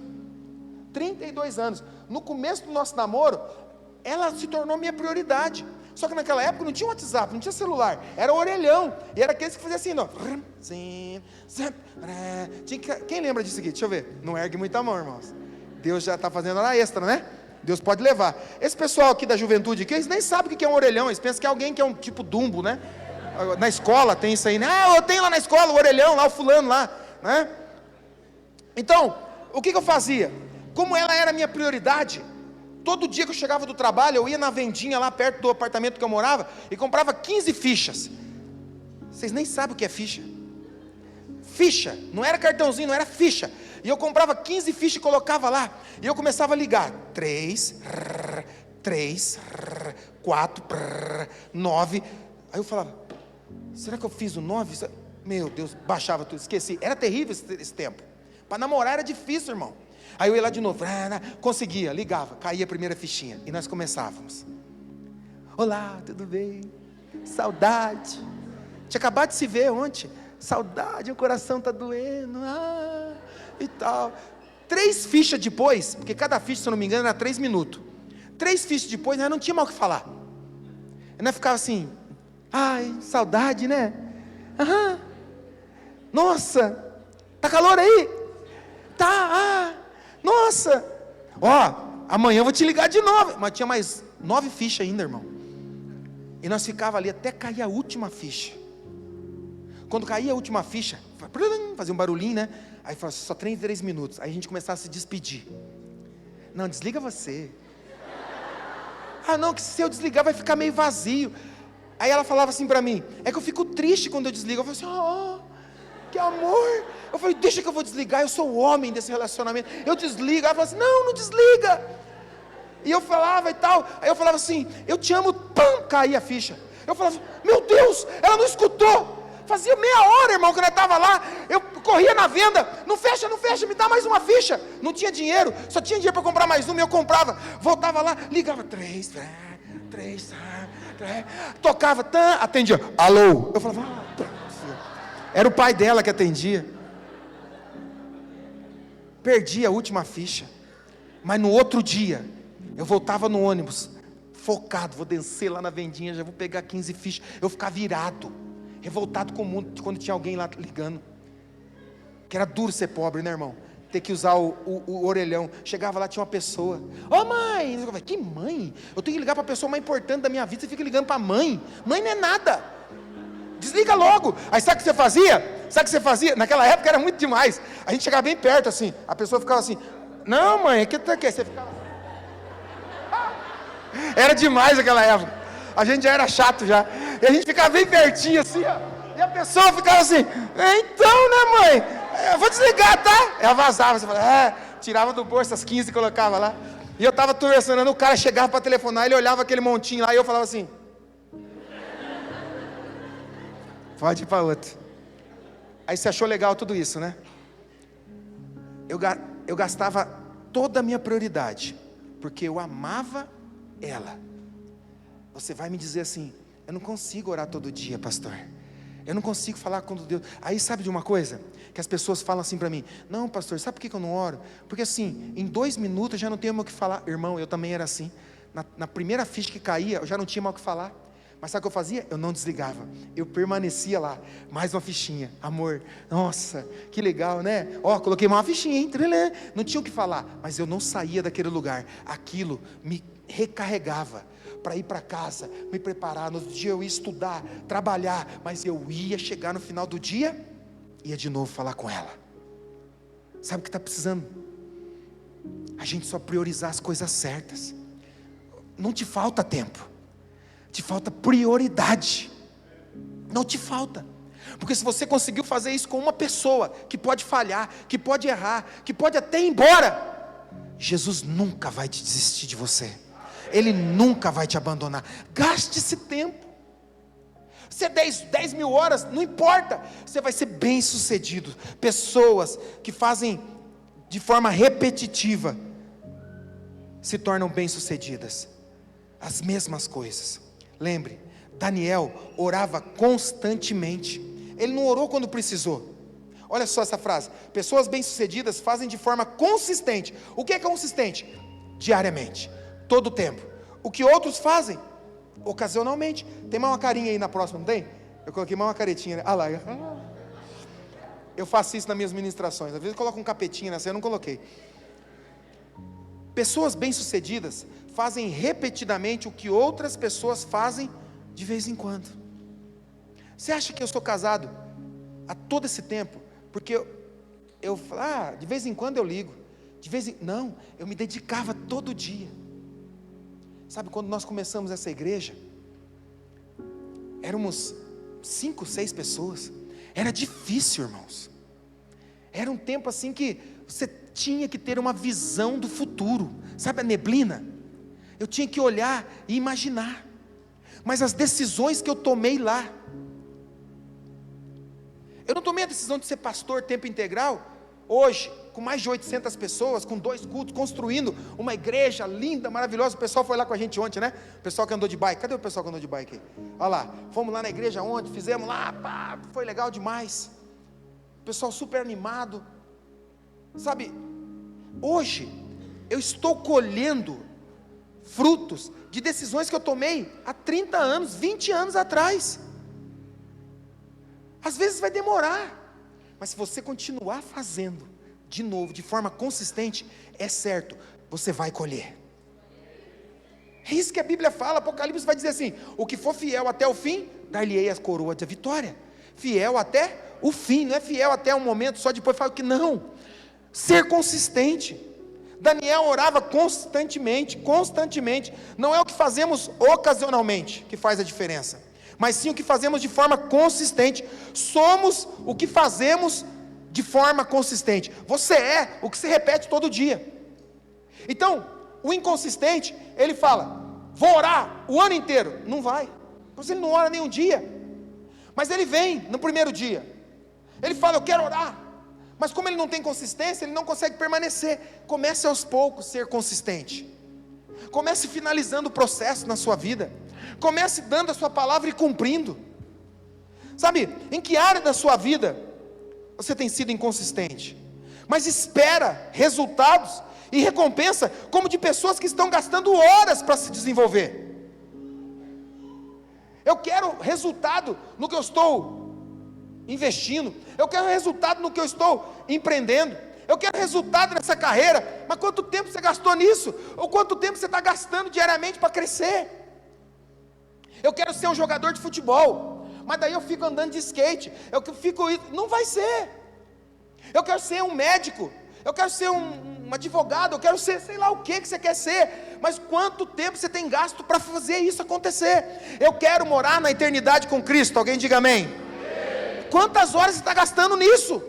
32 anos. No começo do nosso namoro, ela se tornou minha prioridade. Só que naquela época não tinha WhatsApp, não tinha celular, era orelhão, e era aqueles que faziam assim, ó. Quem lembra disso aqui? Deixa eu ver. Não ergue muita mão, irmãos. Deus já está fazendo hora extra, né? Deus pode levar. Esse pessoal aqui da juventude aqui, eles nem sabem o que é um orelhão, eles pensam que é alguém que é um tipo Dumbo, né? Na escola tem isso aí, né? Ah, eu tenho lá na escola o orelhão, lá o fulano lá, né? Então, o que eu fazia? Como ela era a minha prioridade, todo dia que eu chegava do trabalho, eu ia na vendinha lá perto do apartamento que eu morava e comprava 15 fichas. Vocês nem sabem o que é ficha. Ficha, não era cartãozinho, não era ficha. E eu comprava 15 fichas e colocava lá. E eu começava a ligar. 3, 4, 9. Aí eu falava, será que eu fiz o 9? Meu Deus, baixava tudo, esqueci. Era terrível esse tempo. Para namorar era difícil, irmão. Aí eu ia lá de novo, conseguia, ligava, caía a primeira fichinha, e nós começávamos. Olá, tudo bem? Saudade. Tinha acabado de se ver ontem. Saudade, o coração está doendo, e tal. 3 fichas depois, porque cada ficha, se eu não me engano, era 3 minutos. 3 fichas depois, nós não tinha mal o que falar. Nós ficava assim, ai, saudade, né? Nossa, tá calor aí? Tá, nossa, amanhã eu vou te ligar de novo. Mas tinha mais 9 fichas ainda, irmão. E nós ficava ali até cair a última ficha. Quando caía a última ficha, fazia um barulhinho, né? Aí falava, só 3 minutos. Aí a gente começava a se despedir. Não, desliga você. Não, que se eu desligar vai ficar meio vazio. Aí ela falava assim para mim, é que eu fico triste quando eu desligo. Eu falei assim, que amor. Eu falei, deixa que eu vou desligar, eu sou o homem desse relacionamento. Eu desligo. Ela falava assim, não desliga. E eu falava e tal. Aí eu falava assim, eu te amo. Pam, caía a ficha. Eu falava, meu Deus, ela não escutou. Fazia meia hora, irmão, que ela estava lá. Eu corria na venda, não fecha, me dá mais uma ficha. Não tinha dinheiro, só tinha dinheiro para comprar mais uma. E eu comprava, voltava lá, ligava 3, tocava, atendia, alô. Eu falava, era o pai dela que atendia. Perdi a última ficha. Mas no outro dia, eu voltava no ônibus, focado, vou descer lá na vendinha, já vou pegar 15 fichas. Eu ficava virado, revoltado com o mundo, quando tinha alguém lá ligando. Que era duro ser pobre, né, irmão? Ter que usar o orelhão. Chegava lá, tinha uma pessoa. Mãe! Eu falei, que mãe? Eu tenho que ligar para a pessoa mais importante da minha vida. Você fica ligando para a mãe. Mãe não é nada. Desliga logo. Aí sabe o que você fazia? Naquela época era muito demais. A gente chegava bem perto assim. A pessoa ficava assim, não mãe, que você ficava assim. Era demais aquela época. A gente já era chato já. E a gente ficava bem pertinho assim, ó. E a pessoa ficava assim, então, né mãe? Eu vou desligar, tá? Ela vazava, você falava, tirava do bolso as 15 e colocava lá. E eu tava conversando, o cara chegava para telefonar, ele olhava aquele montinho lá e eu falava assim, pode ir para outro. Aí você achou legal tudo isso, né? Eu gastava toda a minha prioridade, porque eu amava ela. Você vai me dizer assim, eu não consigo orar todo dia, pastor. Eu não consigo falar com Deus. Aí sabe de uma coisa? Que as pessoas falam assim para mim, não pastor, sabe por que eu não oro? Porque assim, em 2 minutos eu já não tenho mais o que falar. Irmão, eu também era assim. Na primeira ficha que caía, eu já não tinha mais o que falar. Mas sabe o que eu fazia? Eu não desligava, eu permanecia lá. Mais uma fichinha, amor, nossa, que legal, né? Ó, coloquei mais uma fichinha, hein? Não tinha o que falar, mas eu não saía daquele lugar. Aquilo me recarregava para ir para casa, me preparar. No outro dia eu ia estudar, trabalhar, mas eu ia chegar no final do dia, ia de novo falar com ela. Sabe o que está precisando? A gente só priorizar as coisas certas. Não te falta tempo, te falta prioridade. Não te falta, porque se você conseguiu fazer isso com uma pessoa, que pode falhar, que pode errar, que pode até ir embora, Jesus nunca vai te desistir de você, Ele nunca vai te abandonar. Gaste esse tempo. Se é 10 mil horas, não importa, você vai ser bem sucedido. Pessoas que fazem de forma repetitiva se tornam bem sucedidas. As mesmas coisas. Lembre, Daniel orava constantemente. Ele não orou quando precisou. Olha só essa frase: pessoas bem-sucedidas fazem de forma consistente. O que é consistente? Diariamente, todo o tempo. O que outros fazem? Ocasionalmente. Tem mais uma carinha aí na próxima, não tem? Eu coloquei mais uma caretinha, né? Ah lá. Eu faço isso nas minhas ministrações. Às vezes eu coloco um capetinho nessa, eu não coloquei. Pessoas bem-sucedidas fazem repetidamente o que outras pessoas fazem de vez em quando. Você acha que eu sou casado há todo esse tempo porque eu falo, de vez em quando eu ligo, não, eu me dedicava todo dia. Sabe, quando nós começamos essa igreja, éramos 5, 6 pessoas, era difícil, irmãos, era um tempo assim que você tinha que ter uma visão do futuro, sabe a neblina? Eu tinha que olhar e imaginar, mas as decisões que eu tomei lá, eu não tomei a decisão de ser pastor tempo integral, hoje, com mais de 800 pessoas, com 2 cultos, construindo uma igreja linda, maravilhosa. O pessoal foi lá com a gente ontem, né? O pessoal que andou de bike, cadê o pessoal que andou de bike aí? Olha lá, fomos lá na igreja ontem, fizemos lá, foi legal demais, o pessoal super animado, sabe, hoje, eu estou colhendo frutos de decisões que eu tomei há 30 anos, 20 anos atrás. Às vezes vai demorar, mas se você continuar fazendo de novo, de forma consistente, é certo, você vai colher. É isso que a Bíblia fala. Apocalipse vai dizer assim: o que for fiel até o fim, dar-lhe-ei a coroa da vitória. Fiel até o fim, não é fiel até um momento, só depois fala que não. Ser consistente. Daniel orava constantemente, não é o que fazemos ocasionalmente que faz a diferença, mas sim o que fazemos de forma consistente. Somos o que fazemos de forma consistente. Você é o que se repete todo dia. Então, o inconsistente, ele fala, vou orar o ano inteiro, não vai, pois ele não ora nem um dia, mas ele vem no primeiro dia, ele fala, eu quero orar, mas como ele não tem consistência, ele não consegue permanecer. Comece aos poucos a ser consistente, comece finalizando o processo na sua vida, comece dando a sua palavra e cumprindo. Sabe, em que área da sua vida você tem sido inconsistente? Mas espera resultados e recompensa como de pessoas que estão gastando horas para se desenvolver. Eu quero resultado no que eu estou investindo, eu quero resultado no que eu estou empreendendo, eu quero resultado nessa carreira, mas quanto tempo você gastou nisso? Ou quanto tempo você está gastando diariamente para crescer? Eu quero ser um jogador de futebol, mas daí eu fico andando de skate, não vai ser. Eu quero ser um médico, eu quero ser um advogado, eu quero ser sei lá o que você quer ser, mas quanto tempo você tem gasto para fazer isso acontecer? Eu quero morar na eternidade com Cristo, alguém diga amém? Quantas horas você está gastando nisso?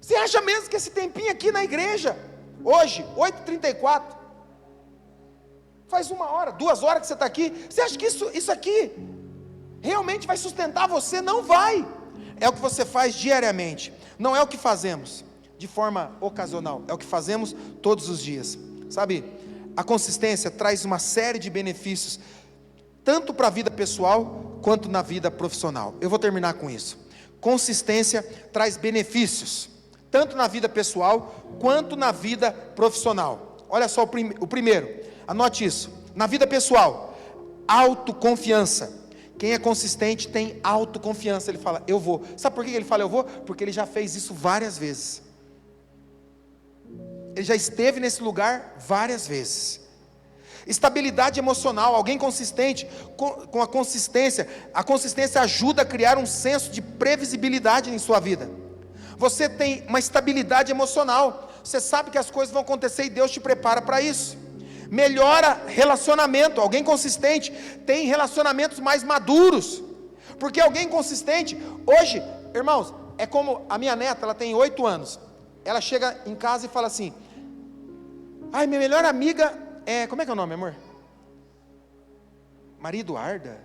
Você acha mesmo que esse tempinho aqui na igreja, hoje, 8h34, faz 1 hora, 2 horas que você está aqui, você acha que isso aqui realmente vai sustentar você? Não vai. É o que você faz diariamente, não é o que fazemos de forma ocasional, é o que fazemos todos os dias. Sabe, a consistência traz uma série de benefícios, tanto para a vida pessoal, quanto na vida profissional. Eu vou terminar com isso. Consistência traz benefícios, tanto na vida pessoal, quanto na vida profissional. Olha só o primeiro, Anote isso. Na vida pessoal, autoconfiança. Quem é consistente tem autoconfiança. Ele fala, eu vou. Sabe por que ele fala eu vou? Porque ele já fez isso várias vezes. Ele já esteve nesse lugar várias vezes. Estabilidade emocional. Alguém consistente, com a consistência ajuda a criar um senso de previsibilidade em sua vida. Você tem uma estabilidade emocional. Você sabe que as coisas vão acontecer e Deus te prepara para isso. Melhora relacionamento. Alguém consistente tem relacionamentos mais maduros. Porque alguém consistente, hoje, irmãos, é como a minha neta, ela tem 8 anos. Ela chega em casa e fala assim: ai, minha melhor amiga é, como é que é o nome, amor? Maria Eduarda?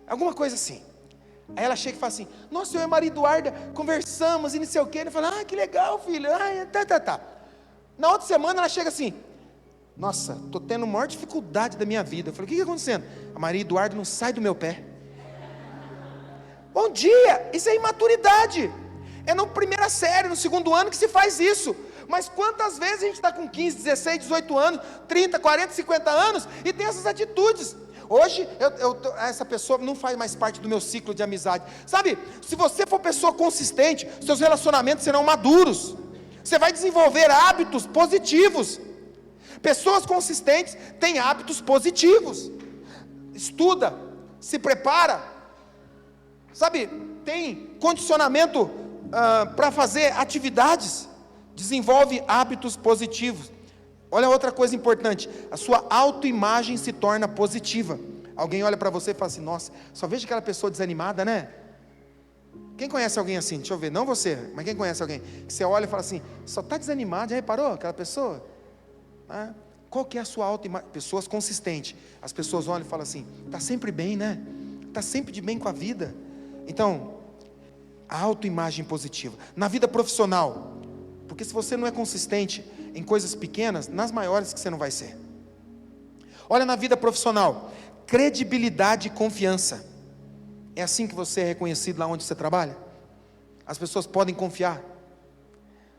Alguma coisa assim. Aí ela chega e fala assim: nossa, eu e a Maria Eduarda conversamos e não sei o quê. Ele fala: ah, que legal, filho. Tá. Na outra semana ela chega assim: nossa, estou tendo a maior dificuldade da minha vida. Eu falei: o que está acontecendo? A Maria Eduarda não sai do meu pé. Bom dia, isso é imaturidade. É no primeira série, no segundo ano que se faz isso. Mas quantas vezes a gente está com 15, 16, 18 anos, 30, 40, 50 anos e tem essas atitudes? Hoje, essa pessoa não faz mais parte do meu ciclo de amizade. Sabe, se você for pessoa consistente, seus relacionamentos serão maduros. Você vai desenvolver hábitos positivos. Pessoas consistentes têm hábitos positivos. Estuda, se prepara, sabe, tem condicionamento para fazer atividades, desenvolve hábitos positivos. Olha outra coisa importante, a sua autoimagem se torna positiva. Alguém olha para você e fala assim: nossa, só vejo aquela pessoa desanimada, né? Quem conhece alguém assim? Deixa eu ver, não você, mas quem conhece alguém que você olha e fala assim: só está desanimado, já reparou aquela pessoa? Qual que é a sua autoimagem? Pessoas consistentes, as pessoas olham e falam assim: está sempre bem, né? Está sempre de bem com a vida. Então, a autoimagem positiva. Na vida profissional, porque se você não é consistente em coisas pequenas, nas maiores que você não vai ser. Olha, na vida profissional, credibilidade e confiança. É assim que você é reconhecido lá onde você trabalha? As pessoas podem confiar.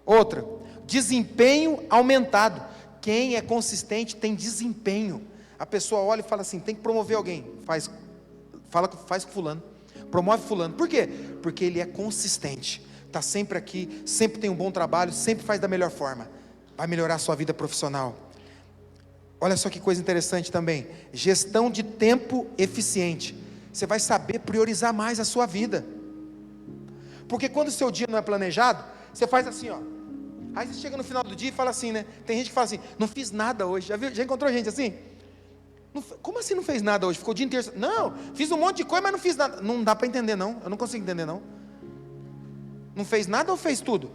Outra, desempenho aumentado. Quem é consistente tem desempenho. A pessoa olha e fala assim: tem que promover alguém. Faz com fulano. Promove fulano. Por quê? Porque ele é consistente. Está sempre aqui, sempre tem um bom trabalho, sempre faz da melhor forma. Vai melhorar a sua vida profissional. Olha só que coisa interessante também. Gestão de tempo eficiente. Você vai saber priorizar mais a sua vida. Porque quando o seu dia não é planejado, você faz assim, ó. Aí você chega no final do dia e fala assim, né? Tem gente que fala assim: não fiz nada hoje. Já viu? Já encontrou gente assim? Como assim não fez nada hoje? Ficou o dia inteiro. Não, fiz um monte de coisa, mas não fiz nada. Não dá para entender não. Eu não consigo entender não. Não fez nada ou fez tudo?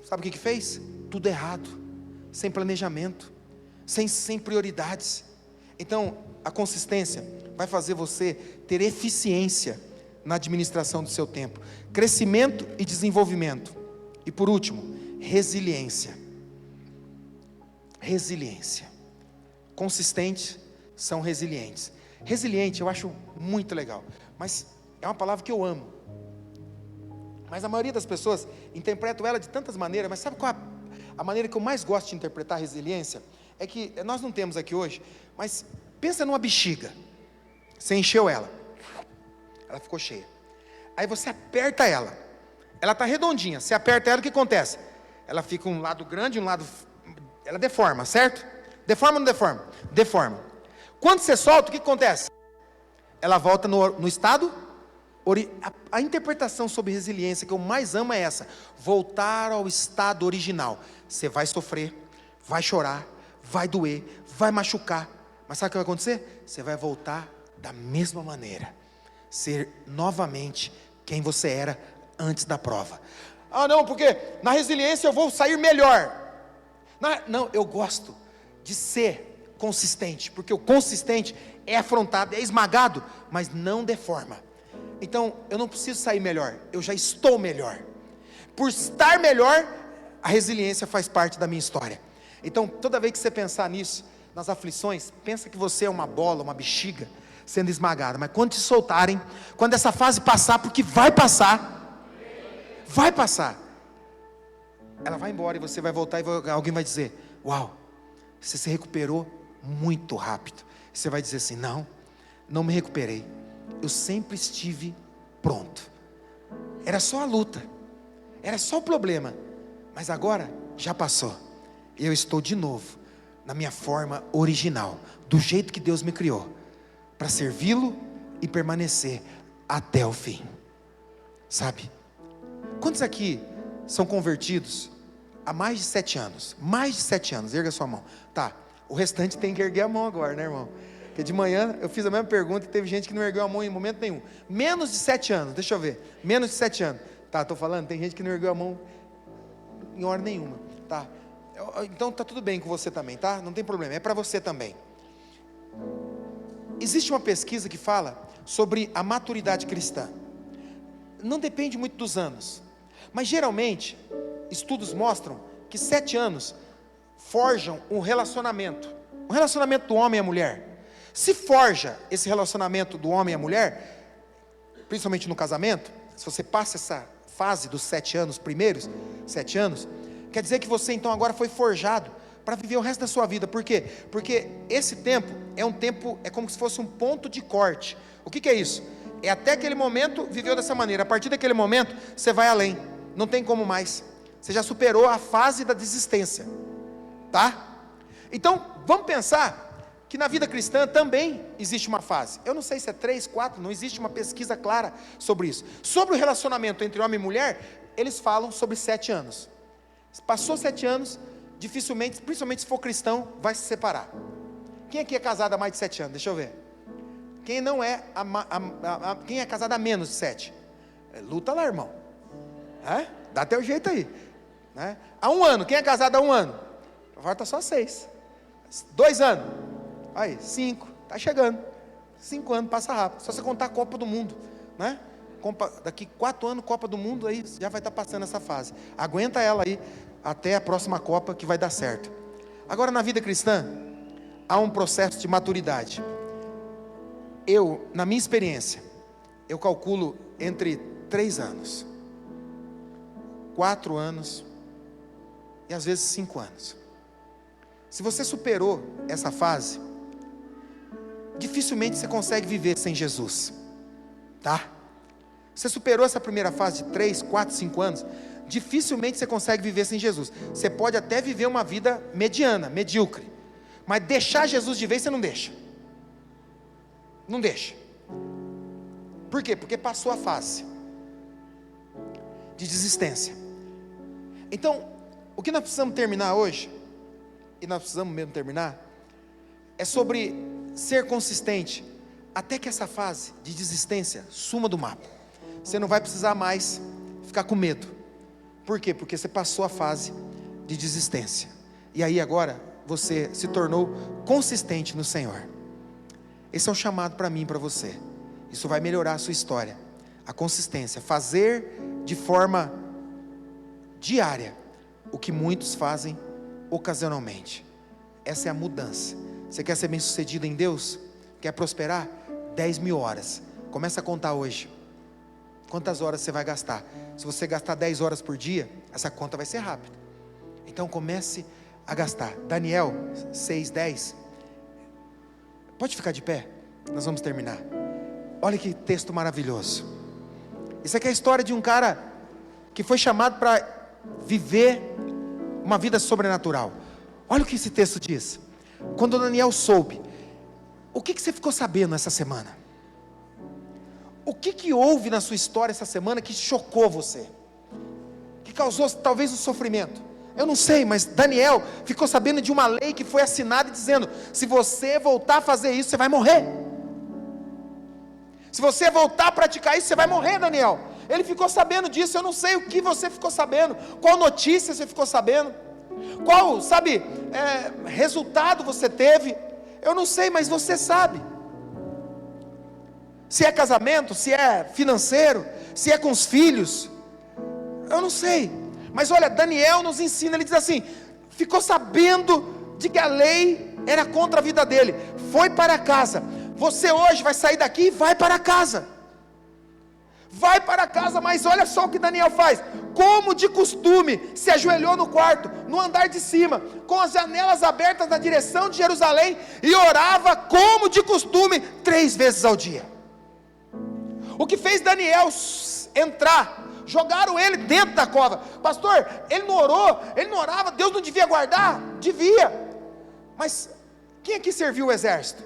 Sabe o que fez? Tudo errado, sem planejamento, sem prioridades. Então, a consistência vai fazer você ter eficiência na administração do seu tempo, crescimento e desenvolvimento. E por último, resiliência. Resiliência. Consistentes são resilientes. Resiliente eu acho muito legal, mas é uma palavra que eu amo. Mas a maioria das pessoas interpretam ela de tantas maneiras. Mas sabe qual é a maneira que eu mais gosto de interpretar a resiliência? É que nós não temos aqui hoje, mas pensa numa bexiga. Você encheu ela ficou cheia. Aí você aperta ela está redondinha. Você aperta ela, o que acontece? Ela fica um lado grande, um lado... ela deforma, certo? Deforma ou não deforma? Deforma. Quando você solta, o que acontece? Ela volta no estado... A interpretação sobre resiliência que eu mais amo é essa: voltar ao estado original. Você vai sofrer, vai chorar, vai doer, vai machucar, mas sabe o que vai acontecer? Você vai voltar da mesma maneira, ser novamente quem você era antes da prova. Ah não, porque na resiliência eu vou sair melhor. Não, eu gosto de ser consistente, porque o consistente é afrontado, é esmagado, mas não deforma. Então, eu não preciso sair melhor, eu já estou melhor. Por estar melhor, a resiliência faz parte da minha história. Então, toda vez que você pensar nisso, nas aflições, pensa que você é uma bola, uma bexiga, sendo esmagada. Mas quando te soltarem, quando essa fase passar, porque vai passar, ela vai embora e você vai voltar e alguém vai dizer: uau, você se recuperou muito rápido. Você vai dizer assim: não me recuperei, eu sempre estive pronto, era só a luta, era só o problema, mas agora já passou, eu estou de novo na minha forma original, do jeito que Deus me criou, para servi-lo e permanecer até o fim. Sabe, quantos aqui são convertidos há mais de 7 anos? Mais de 7 anos, erga sua mão. Tá, o restante tem que erguer a mão agora, né, irmão? Porque de manhã eu fiz a mesma pergunta e teve gente que não ergueu a mão em momento nenhum. Menos de 7 anos, deixa eu ver, menos de 7 anos. Tá, estou falando, tem gente que não ergueu a mão em hora nenhuma. Tá, então tá tudo bem com você também, tá? Não tem problema, é para você também. Existe uma pesquisa que fala sobre a maturidade cristã. Não depende muito dos anos, mas geralmente estudos mostram que 7 anos forjam um relacionamento do homem e a mulher. Se forja esse relacionamento do homem e a mulher, principalmente no casamento, se você passa essa fase dos 7 anos primeiros, 7 anos, quer dizer que você então agora foi forjado para viver o resto da sua vida. Por quê? Porque esse tempo, é como se fosse um ponto de corte. O que é isso? É até aquele momento, viveu dessa maneira, a partir daquele momento, você vai além, não tem como mais, você já superou a fase da desistência, tá? Então, vamos pensar que na vida cristã também existe uma fase, eu não sei se é 3, 4, não existe uma pesquisa clara sobre isso. Sobre o relacionamento entre homem e mulher, eles falam sobre 7 anos, passou 7 anos, dificilmente, principalmente se for cristão, vai se separar. Quem aqui é casado há mais de 7 anos? Deixa eu ver. Quem não é, quem é casado há menos de 7? Luta lá, irmão. Dá teu jeito aí. Né? Há 1 ano, quem é casado há 1 ano? Falta só 6. 2 anos. Aí, 5. Está chegando. 5 anos, passa rápido. Só você contar a Copa do Mundo. Né? Daqui 4 anos, Copa do Mundo, aí já vai estar passando essa fase. Aguenta ela aí, até a próxima Copa que vai dar certo. Agora, na vida cristã, há um processo de maturidade. Na minha experiência, eu calculo entre 3 anos, 4 anos e às vezes 5 anos. Se você superou essa fase, dificilmente você consegue viver sem Jesus, tá? Você superou essa primeira fase de 3, 4, 5 anos, dificilmente você consegue viver sem Jesus. Você pode até viver uma vida mediana, medíocre, mas deixar Jesus de vez você não deixa. Não deixa. Por quê? Porque passou a fase de desistência. Então, o que nós precisamos terminar hoje, e nós precisamos mesmo terminar, é sobre ser consistente, até que essa fase de desistência suma do mapa. Você não vai precisar mais ficar com medo. Por quê? Porque você passou a fase de desistência, e aí agora você se tornou consistente no Senhor. Esse é um chamado para mim e para você. Isso vai melhorar a sua história. A consistência, fazer de forma diária o que muitos fazem ocasionalmente. Essa é a mudança. Você quer ser bem sucedido em Deus? Quer prosperar? 10.000 horas. Começa a contar hoje. Quantas horas você vai gastar? Se você gastar 10 horas por dia, essa conta vai ser rápida. Então comece a gastar. Daniel 6:10. Pode ficar de pé, nós vamos terminar. Olha que texto maravilhoso. Isso aqui é a história de um cara que foi chamado para viver uma vida sobrenatural. Olha o que esse texto diz. Quando Daniel soube, o que você ficou sabendo essa semana? O que houve na sua história essa semana que chocou você? Que causou talvez um sofrimento? Eu não sei, mas Daniel ficou sabendo de uma lei que foi assinada dizendo: se você voltar a fazer isso, você vai morrer. Se você voltar a praticar isso, você vai morrer, Daniel. Ele ficou sabendo disso. Eu não sei o que você ficou sabendo, qual notícia você ficou sabendo, qual, resultado você teve. Eu não sei, mas você sabe. Se é casamento, se é financeiro, se é com os filhos, eu não sei. Mas olha, Daniel nos ensina, ele diz assim: ficou sabendo de que a lei era contra a vida dele, foi para casa. Você hoje vai sair daqui e vai para casa. vai para casa, mas olha só o que Daniel faz. Como de costume, se ajoelhou no quarto, no andar de cima, com as janelas abertas na direção de Jerusalém, e orava como de costume 3 vezes ao dia. O que fez Daniel entrar? Jogaram ele dentro da cova. Pastor, ele não orou, ele não orava, Deus não devia guardar? Devia. Mas quem aqui serviu o exército?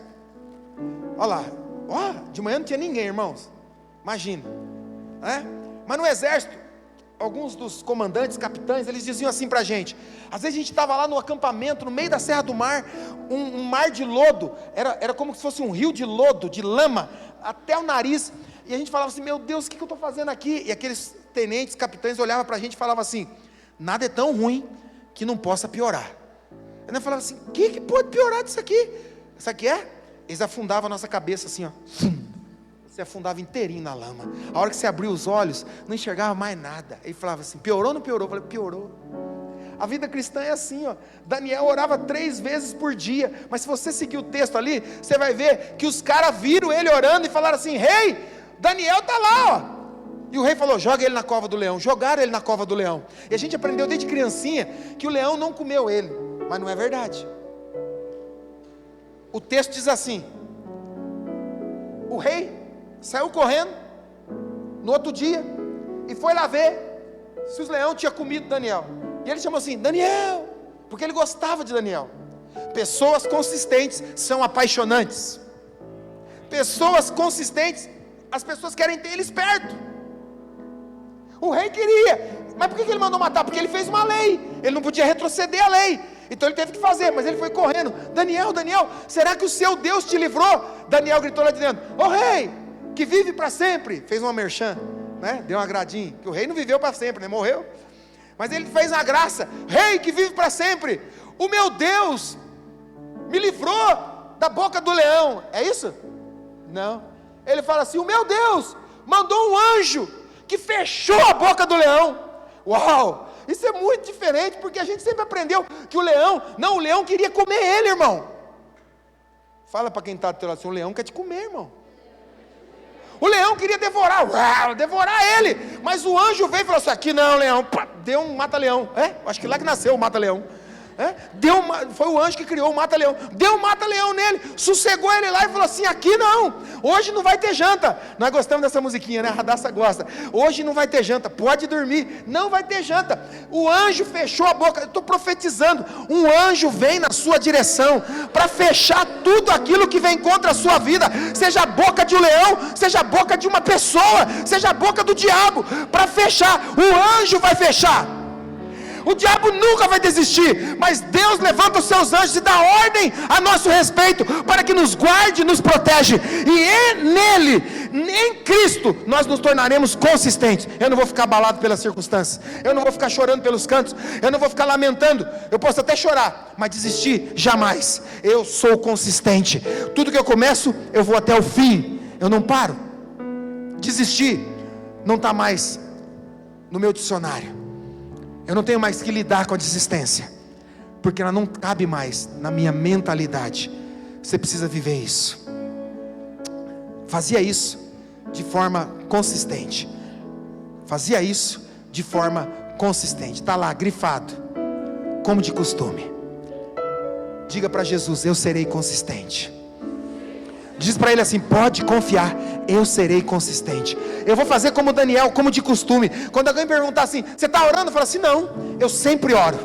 Olha lá, de manhã não tinha ninguém, irmãos. Imagina, mas no exército, alguns dos comandantes, capitães, eles diziam assim para a gente. Às vezes a gente estava lá no acampamento, no meio da Serra do Mar, um mar de lodo, era como se fosse um rio de lodo, de lama, até o nariz, e a gente falava assim, meu Deus, o que eu estou fazendo aqui? E aqueles tenentes, capitães olhavam para a gente e falavam assim, nada é tão ruim que não possa piorar. E nós falava assim, o que pode piorar disso aqui? Isso aqui é? Eles afundavam a nossa cabeça assim, você afundava inteirinho na lama. A hora que você abriu os olhos, não enxergava mais nada. Ele falava assim, piorou ou não piorou? Eu falei, piorou. A vida cristã é assim, Daniel orava 3 vezes por dia, mas se você seguir o texto ali, você vai ver que os caras viram ele orando e falaram assim, rei, Daniel está lá, e o rei falou, joga ele na cova do leão. Jogaram ele na cova do leão, e a gente aprendeu desde criancinha, que o leão não comeu ele, mas não é verdade. O texto diz assim, o rei saiu correndo, no outro dia, e foi lá ver, se os leões tinham comido Daniel, e ele chamou assim, Daniel, porque ele gostava de Daniel. Pessoas consistentes são apaixonantes, pessoas consistentes, as pessoas querem ter eles perto. O rei queria, mas por que ele mandou matar? Porque ele fez uma lei, ele não podia retroceder a lei, então ele teve que fazer, mas ele foi correndo, Daniel, será que o seu Deus te livrou? Daniel gritou lá de dentro, rei, que vive para sempre, fez uma merchan, deu um agradinho, que o rei não viveu para sempre, morreu, mas ele fez uma graça, rei que vive para sempre, o meu Deus me livrou da boca do leão, é isso? Não, ele fala assim, o meu Deus mandou um anjo, que fechou a boca do leão. Uau, isso é muito diferente, porque a gente sempre aprendeu, que o leão queria comer ele, irmão, fala para quem está do teu lado assim, o leão quer te comer, irmão, o leão queria devorar ele, mas o anjo veio e falou assim, aqui não, leão, deu um mata-leão, acho que lá que nasceu o mata-leão, foi o anjo que criou o mata-leão, deu um mata-leão nele, sossegou ele lá e falou assim, aqui não, hoje não vai ter janta, nós gostamos dessa musiquinha, a Radassa gosta, hoje não vai ter janta, pode dormir, não vai ter janta, o anjo fechou a boca, eu estou profetizando, um anjo vem na sua direção, para fechar tudo aquilo que vem contra a sua vida, seja a boca de um leão, seja a boca de uma pessoa, seja a boca do diabo, para fechar, o anjo vai fechar. O diabo nunca vai desistir, mas Deus levanta os seus anjos e dá ordem a nosso respeito, para que nos guarde e nos protege, e nele, em Cristo, nós nos tornaremos consistentes. Eu não vou ficar abalado pelas circunstâncias, eu não vou ficar chorando pelos cantos, eu não vou ficar lamentando, eu posso até chorar, mas desistir, jamais. Eu sou consistente, tudo que eu começo, eu vou até o fim, eu não paro. Desistir, não está mais no meu dicionário. Eu não tenho mais que lidar com a desistência, porque ela não cabe mais na minha mentalidade. Você precisa viver isso. Fazia isso de forma consistente. Fazia isso de forma consistente. Está lá, grifado, como de costume. Diga para Jesus, eu serei consistente. Diz para ele assim, pode confiar, eu serei consistente. Eu vou fazer como Daniel, como de costume. Quando alguém perguntar assim, você está orando? Fala assim, não, eu sempre oro.